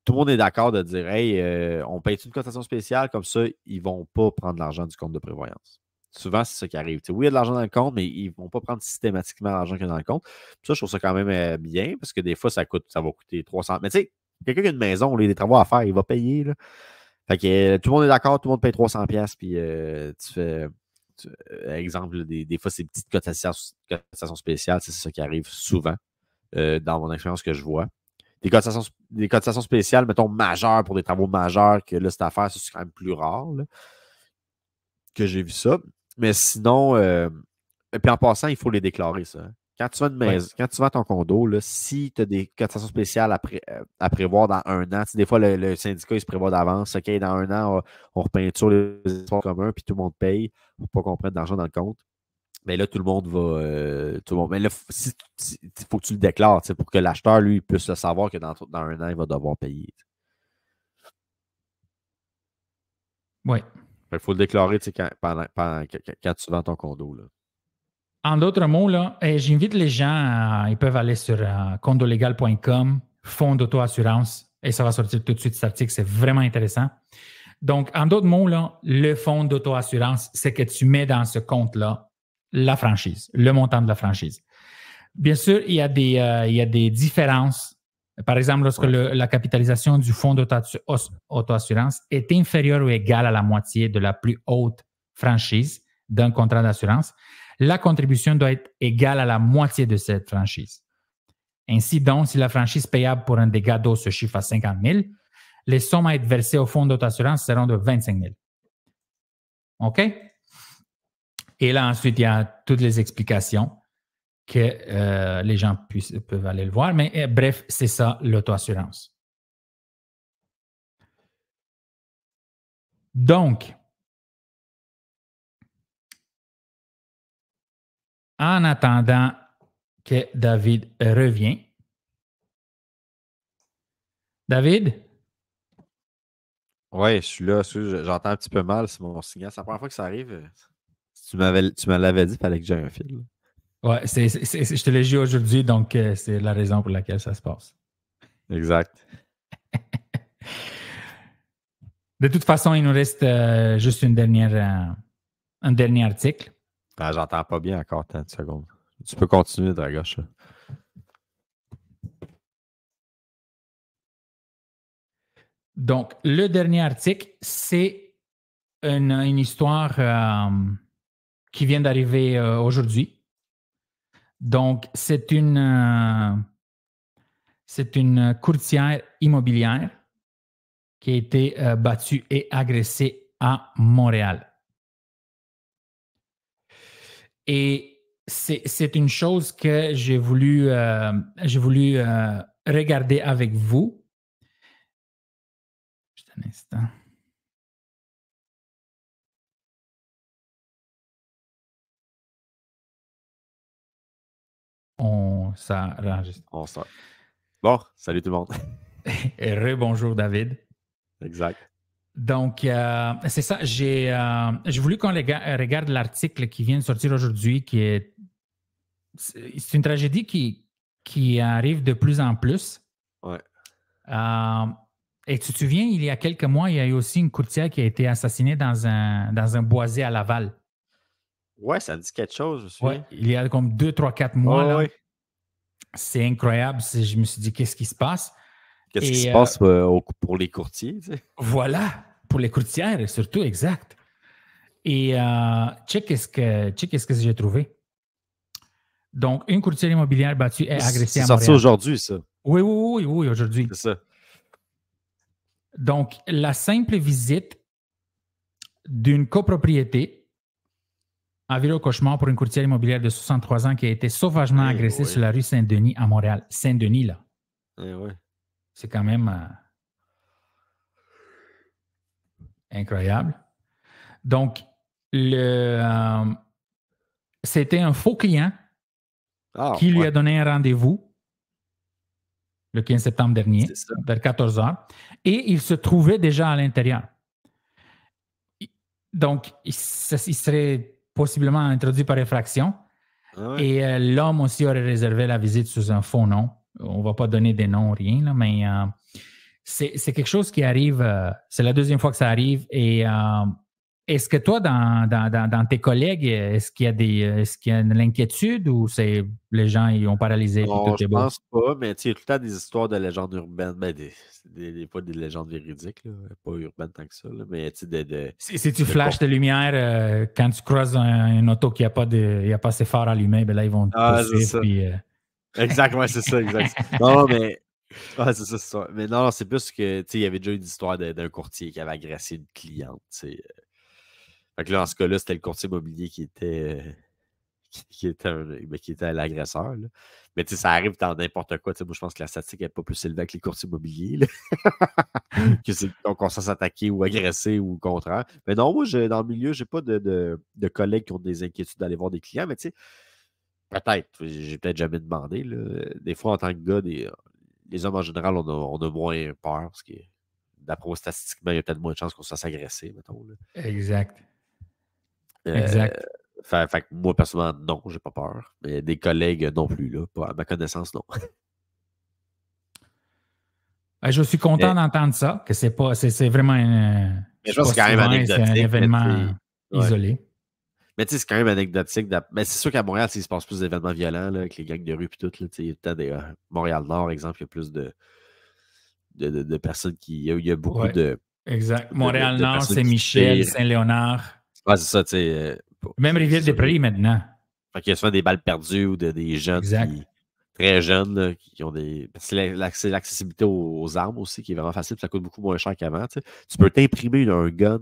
tout le monde est d'accord de dire hey, on paye une cotation spéciale, comme ça, ils ne vont pas prendre l'argent du compte de prévoyance. Souvent, c'est ça qui arrive. Oui, il y a de l'argent dans le compte, mais ils ne vont pas prendre systématiquement l'argent qu'il y a dans le compte. Ça, je trouve ça quand même bien, parce que des fois, ça va coûter 300. Mais tu sais, quelqu'un qui a une maison, il a des travaux à faire, il va payer. Là. Fait que tout le monde est d'accord, tout le monde paye 300$, puis tu fais. Exemple, des fois, ces petites cotations spéciales, c'est ça qui arrive souvent dans mon expérience que je vois. Des cotations spéciales, mettons, majeures pour des travaux majeurs, que là, cette affaire, c'est quand même plus rare là, que j'ai vu ça. Mais sinon, puis en passant, il faut les déclarer, ça. Hein. Quand tu vas une maison, quand tu vas ton condo, là, si tu as des cotations spéciales à prévoir dans 1 an, des fois, le syndicat, il se prévoit d'avance. OK, dans 1 an, on repeinture les espaces communs, puis tout le monde paye pour pas qu'on prenne d'argent dans le compte. Mais là, tout le monde va. Mais là, il faut que tu le déclares pour que l'acheteur, lui, puisse le savoir que dans 1 an, il va devoir payer. Oui. Il faut le déclarer quand tu vends ton condo. Là. En d'autres mots, là, j'invite les gens, ils peuvent aller sur condolégal.com, fonds d'auto-assurance, et ça va sortir tout de suite cet article, c'est vraiment intéressant. Donc, en d'autres mots, là, le fonds d'auto-assurance, c'est que tu mets dans ce compte-là la franchise, le montant de la franchise. Bien sûr, il y a des différences. Par exemple, lorsque la capitalisation du fonds d'auto-assurance est inférieure ou égale à la moitié de la plus haute franchise d'un contrat d'assurance, la contribution doit être égale à la moitié de cette franchise. Ainsi donc, si la franchise payable pour un dégât d'eau se chiffre à 50 000, les sommes à être versées au fonds d'auto-assurance seront de 25 000. OK? Et là, ensuite, il y a toutes les explications que les gens peuvent aller le voir. Mais bref, c'est ça, l'auto-assurance. Donc, en attendant que David revienne, David? Ouais, je suis là, j'entends un petit peu mal, c'est mon signal. C'est la première fois que ça arrive. Si tu me l'avais dit, il fallait que j'aie un fil. Ouais, je te l'ai dit aujourd'hui, donc c'est la raison pour laquelle ça se passe. Exact. De toute façon, il nous reste juste un dernier article. Ah, j'entends pas bien encore 30 secondes. Tu peux continuer, Dragoche. Donc, le dernier article, c'est une histoire qui vient d'arriver aujourd'hui. Donc, c'est une courtière immobilière qui a été battue et agressée à Montréal. Et c'est une chose que j'ai voulu regarder avec vous. Juste un instant. On s'enregistre. On sort. Bon, salut tout le monde. Et rebonjour, David. Exact. Donc, c'est ça. J'ai voulu qu'on regarde l'article qui vient de sortir aujourd'hui, c'est une tragédie qui arrive de plus en plus. Ouais. Et tu te souviens, il y a quelques mois, il y a eu aussi une courtière qui a été assassinée dans un boisé à Laval. Ouais, ça me dit quelque chose, je suis. Ouais, il y a comme 2, 3, 4 mois. Oh, là. ouais. C'est incroyable. Je me suis dit, qu'est-ce qui se passe? Qu'est-ce qui se passe pour les courtiers? Tu sais? Voilà, pour les courtières, surtout, exact. Et check qu'est-ce que j'ai trouvé. Donc, une courtière immobilière battue et agressée à Montréal. C'est sorti aujourd'hui, ça. Oui, aujourd'hui. C'est ça. Donc, la simple visite d'une copropriété a viré au cauchemar pour une courtière immobilière de 63 ans qui a été sauvagement agressée sur la rue Saint-Denis à Montréal. Saint-Denis, là. Ouais. C'est quand même incroyable. Donc, c'était un faux client qui lui a donné un rendez-vous le 15 septembre dernier, vers 14 h, et il se trouvait déjà à l'intérieur. Donc, il serait possiblement introduit par effraction. Et l'homme aussi aurait réservé la visite sous un faux nom. On ne va pas donner des noms, rien, là, mais c'est quelque chose qui arrive. C'est la deuxième fois que ça arrive. Et est-ce que toi, dans tes collègues, est-ce qu'il y a de l'inquiétude ou c'est les gens ils ont paralysé et tout est beau? Je pense pas, mais il y a tout le temps des histoires de légendes urbaines. Ben, pas des légendes véridiques, là, pas urbaines tant que ça. Là, mais si tu flashes de lumière quand tu croises un auto qui n'a pas ses phares allumés, ben là, ils vont te poursuivre. Puis, exact, ouais, c'est ça, exact. Non, mais. Ouais, c'est ça. Mais non, c'est plus que, il y avait déjà une histoire d'un courtier qui avait agressé une cliente, Fait que là, en ce cas-là, c'était le courtier immobilier qui était l'agresseur. Là. Mais ça arrive dans n'importe quoi. Moi, je pense que la statistique n'est pas plus élevée que les courtiers immobiliers. Qu'on s'en s'attaquer ou agresser ou le contraire. Mais non, moi, dans le milieu, je n'ai pas de collègues qui ont des inquiétudes d'aller voir des clients, mais peut-être, j'ai peut-être jamais demandé. Là. Des fois, en tant que gars, les hommes en général, on a moins peur parce que d'après moi, statistiquement, il y a peut-être moins de chances qu'on se fasse agresser, mettons. Là. Exact. Exact. Fait que moi, personnellement, non, j'ai pas peur. Mais des collègues non plus, là. Pas à ma connaissance, non. Je suis content d'entendre ça, que c'est vraiment mais je pense que c'est quand même anecdotique. C'est un événement isolé. Mais tu sais, c'est quand même anecdotique. Mais c'est sûr qu'à Montréal, il se passe plus d'événements violents, là, avec les gangs de rue et tout. Là, il y a peut-être Montréal-Nord, exemple, il y a plus de personnes qui. Il y a beaucoup de. Exact. Montréal-Nord, Saint-Michel, Saint-Léonard. Ouais, c'est ça, tu sais. Même Rivière-des-Prairies maintenant. Fait qu'il y a souvent des balles perdues ou des jeunes très jeunes là, qui ont des. C'est l'accessibilité aux armes aussi qui est vraiment facile. Ça coûte beaucoup moins cher qu'avant. Tu peux t'imprimer un gun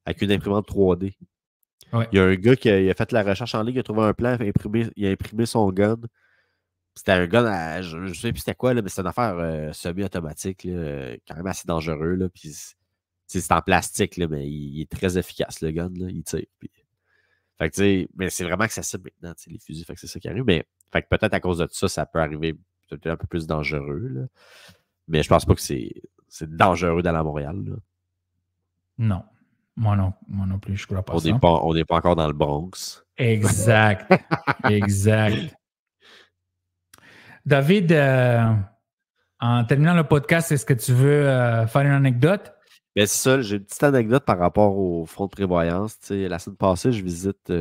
avec une imprimante 3D. Ouais. Il y a un gars qui a fait la recherche en ligne, il a trouvé un plan, il a imprimé son gun. C'était un gun, je ne sais plus c'était quoi, là, mais c'est une affaire semi-automatique, quand même assez dangereux. Là, puis c'est en plastique, là, mais il est très efficace, le gun. Là, il tire. Puis... Fait que, mais c'est vraiment accessible maintenant, les fusils. Fait que c'est ça qui arrive. Mais fait que peut-être à cause de ça, ça peut arriver peut-être un peu plus dangereux. Là. Mais je pense pas que c'est dangereux d'aller à Montréal. Là. Non. Moi non plus, je crois pas ça. On n'est pas encore dans le Bronx. Exact. Exact. David, en terminant le podcast, est-ce que tu veux faire une anecdote? Ben, c'est ça, j'ai une petite anecdote par rapport au fonds de prévoyance. La semaine passée, je visite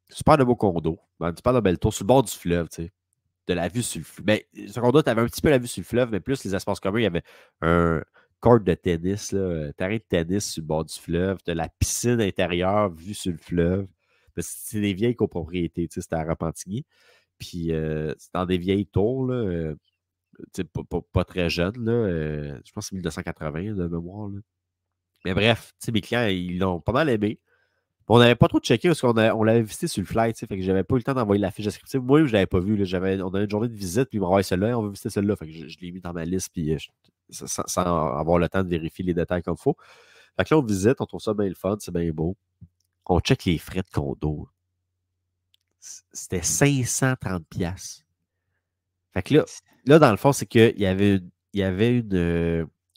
super de beau condo, un super de belle tour sur le bord du fleuve, de la vue sur le fleuve. Ben, ce condo, tu avais un petit peu la vue sur le fleuve, mais plus les espaces communs, il y avait un court de tennis, là, un terrain de tennis sur le bord du fleuve, de la piscine intérieure vue sur le fleuve. C'est des vieilles copropriétés, c'était à Repentigny. Puis c'est dans des vieilles tours, là, pas très jeunes, là, je pense que c'est 1980 de mémoire. Là. Mais bref, mes clients, ils l'ont pas mal aimé. On n'avait pas trop checké parce on l'avait visité sur le fly, fait que j'avais pas eu le temps d'envoyer la fiche descriptive. Moi, je l'avais pas vu. Là, on avait une journée de visite, puis ils m'ont envoyé celle-là, on veut visiter celle-là. Fait que je l'ai mis dans ma liste, puis sans avoir le temps de vérifier les détails comme il faut. Fait que là, on visite, on trouve ça bien le fun, c'est bien beau. On check les frais de condo. C'était 530$. Fait que là, dans le fond, c'est qu'il y avait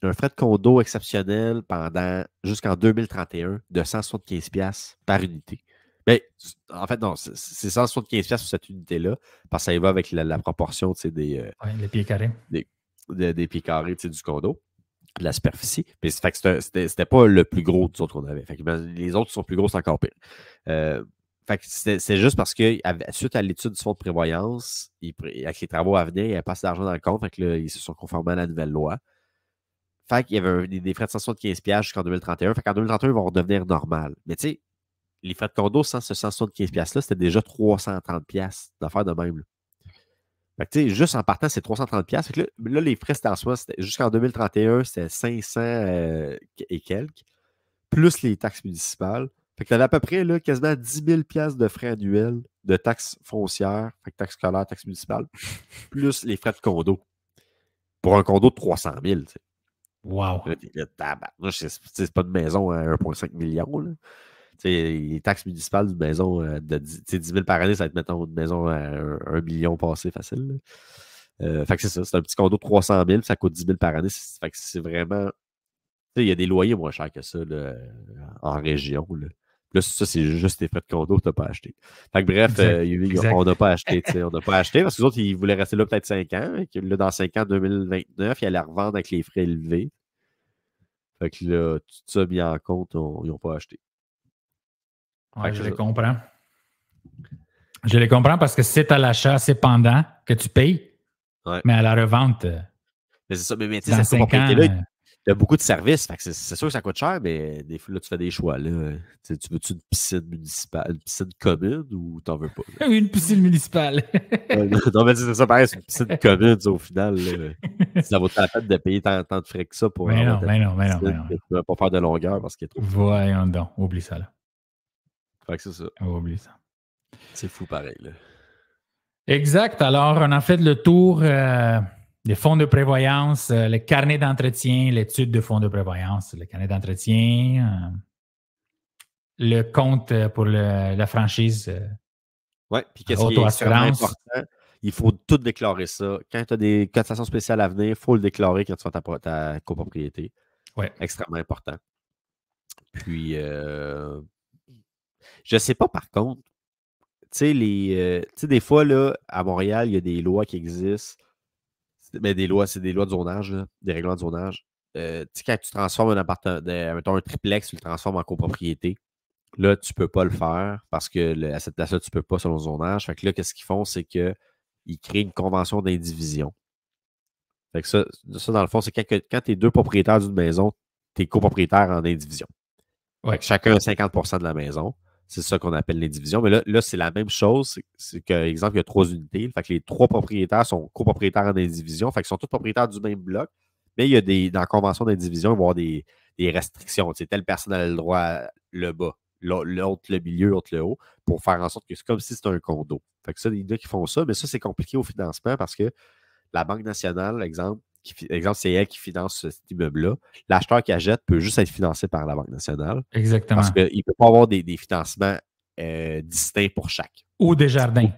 un frais de condo exceptionnel jusqu'en 2031 de 175$ par unité. Mais en fait, non, c'est 175$ pour cette unité-là, parce que ça y va avec la proportion des pieds carrés. Des pieds carrés du condo, de la superficie. Mais fait que c'était pas le plus gros des autres qu'on avait. Fait que, les autres qui sont plus gros, c'est encore pire. Fait que c'est juste parce que suite à l'étude du fonds de prévoyance, avec les travaux à venir, il n'y avait pas assez d'argent dans le compte. Fait que là, ils se sont conformés à la nouvelle loi. Fait qu'il y avait des frais de 175$ jusqu'en 2031. Fait qu'en 2031, ils vont redevenir normal. Mais tu sais, les frais de condo sans ce 175$-là, c'était déjà 330$ d'affaires de même. Là. Fait que tu sais, juste en partant, c'est 330$. Fait que là, les frais, c'était en soi, jusqu'en 2031, c'était 500 et quelques, plus les taxes municipales. Fait que tu avais à peu près là, quasiment 10 000$ de frais annuels de taxes foncières, fait que taxes scolaires, taxes municipales, plus les frais de condo. Pour un condo de 300 000. T'sais. Wow. C'est pas de maison à 1,5 million. Là. Les taxes municipales d'une maison de 10 000 par année, ça va être, mettons, une maison à 1 million passé facile. Fait que c'est ça. C'est un petit condo de 300 000, ça coûte 10 000 par année. Fait que c'est vraiment. Il y a des loyers moins chers que ça là, en région. Là, ça, c'est juste tes frais de condo que tu n'as pas acheté. Fait que bref, on n'a pas acheté. On n'a pas acheté parce que les autres, ils voulaient rester là peut-être 5 ans. Et que là, dans 5 ans, 2029, ils allaient revendre avec les frais élevés. Fait que là, tout ça mis en compte, ils n'ont pas acheté. Ouais, je les comprends. Je les comprends parce que c'est à l'achat, c'est pendant que tu payes. Ouais. Mais à la revente. Mais c'est ça. Mais tu sais, cette propriété-là, il y a beaucoup de services. Fait que c'est sûr que ça coûte cher, mais des fois, là, tu fais des choix. Là. Tu veux-tu une piscine municipale, une piscine commune ou t'en veux pas? Une piscine municipale. Non, mais c'est ça, pareil, c'est une piscine commune, au final. Là, ça vaut la peine de payer tant de frais que ça pour mais non. Tu ne vas pas faire de longueur parce qu'il y a trop. Voyons donc, oublie ça là. Fait que c'est ça. Oublie ça. C'est fou pareil. Là. Exact. Alors, on a fait le tour. Les fonds de prévoyance, le carnet d'entretien, l'étude de fonds de prévoyance, le carnet d'entretien, le compte pour la franchise. Oui, puis qu'est-ce qui est extrêmement important? Il faut tout déclarer ça. Quand tu as des cotisations spéciales à venir, il faut le déclarer quand tu fais ta copropriété. Oui. Extrêmement important. Puis, je ne sais pas par contre, tu sais, des fois, là, à Montréal, il y a des lois qui existent. Mais c'est des lois de zonage, là, des règlements de zonage. Tu sais, quand tu transformes un appartement, mettons un triplex, tu le transformes en copropriété. Là, tu ne peux pas le faire parce que à cette place-là, tu ne peux pas selon le zonage. Fait que là, qu'est-ce qu'ils font? C'est qu'ils créent une convention d'indivision. Fait que ça, dans le fond, c'est quand tu es deux propriétaires d'une maison, tu es copropriétaire en indivision. Ouais. Chacun a 50% de la maison. C'est ça qu'on appelle l'indivision. Mais là c'est la même chose. C'est qu'exemple, exemple, il y a 3 unités. Fait que les 3 propriétaires sont copropriétaires en indivision. Fait qu'ils sont tous propriétaires du même bloc. Mais il y a dans la convention d'indivision, il va y avoir des restrictions. Tu sais, telle personne a le droit le bas, l'autre le milieu, l'autre le haut, pour faire en sorte que c'est comme si c'était un condo. Fait que ça, il y en a qui font ça. Mais ça, c'est compliqué au financement parce que la Banque nationale, exemple, c'est elle qui finance cet immeuble-là. L'acheteur qui achète peut juste être financé par la Banque nationale. Exactement. Parce qu'il ne peut pas avoir des financements distincts pour chaque. Ou des jardins.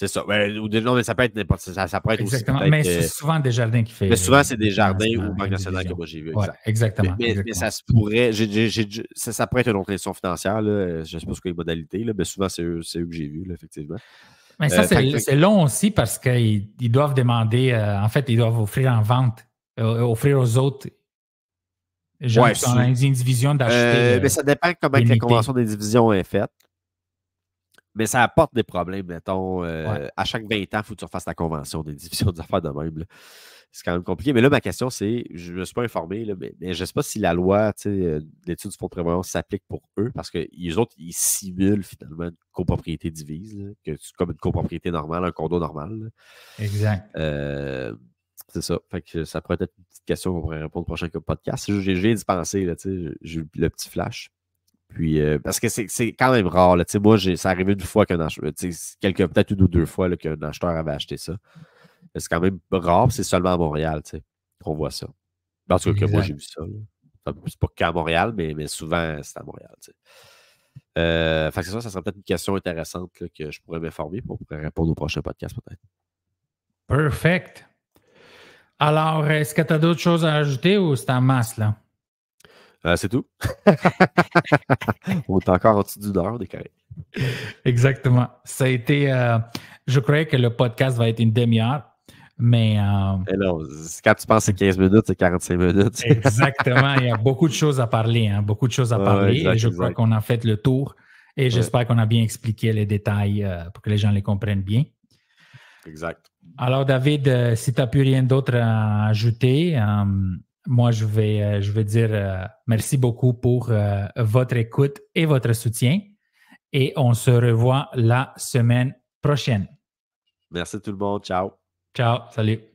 C'est ça. Non, mais ça peut être n'importe quoi. Ça peut être Exactement. aussi. Mais c'est souvent Desjardins qui fait. Mais souvent, c'est Desjardins ou Banque nationale que moi j'ai vu. Ouais, exactement. Mais ça se pourrait. Ça pourrait être une autre institution financière. Là. Je ne sais pas ce que les modalités, là, mais souvent, c'est eux que j'ai vus, effectivement. Mais ça, c'est long aussi parce qu'ils doivent demander. En fait, ils doivent offrir en vente, offrir aux autres gens qui sont dans une division d'acheter. Mais ça dépend comment la convention des divisions est faite. Mais ça apporte des problèmes, mettons. À chaque 20 ans, il faut que tu refasses ta convention des divisions d'affaires de même. Là. C'est quand même compliqué. Mais là, ma question, c'est, je ne me suis pas informé, là, mais je ne sais pas si la loi d'études du fonds de prévoyance s'applique pour eux, parce que les autres, ils simulent finalement une copropriété divise, là, comme une copropriété normale, un condo normal. Là. Exact. C'est ça. Fait que ça pourrait être une petite question qu'on pourrait répondre au prochain podcast. J'ai d'y penser, là, j'ai eu le petit flash. Puis, parce que c'est quand même rare. Là, moi, ça arrivé une fois qu'un acheteur, peut-être une ou deux fois là, qu'un acheteur avait acheté ça. C'est quand même rare, c'est seulement à Montréal qu'on voit ça. En tout cas, que moi, j'ai vu ça. C'est pas qu'à Montréal, mais souvent, c'est à Montréal. Fait que c'est ça serait peut-être une question intéressante là, que je pourrais m'informer pour répondre au prochain podcast, peut-être. Perfect. Alors, est-ce que tu as d'autres choses à ajouter ou c'est en masse, là? C'est tout. On est encore en dessous d'une heure, des carrés. Exactement. Ça a été. Je croyais que le podcast va être une demi-heure, mais. Non, quand tu penses que c'est 15 minutes, c'est 45 minutes. Exactement. Il y a beaucoup de choses à parler. Hein, beaucoup de choses à parler. Exact, et je crois qu'on a fait le tour. Et j'espère qu'on a bien expliqué les détails pour que les gens les comprennent bien. Exact. Alors, David, si tu n'as plus rien d'autre à ajouter, moi, je vais dire merci beaucoup pour votre écoute et votre soutien. Et on se revoit la semaine prochaine. Merci tout le monde. Ciao. Ciao. Salut.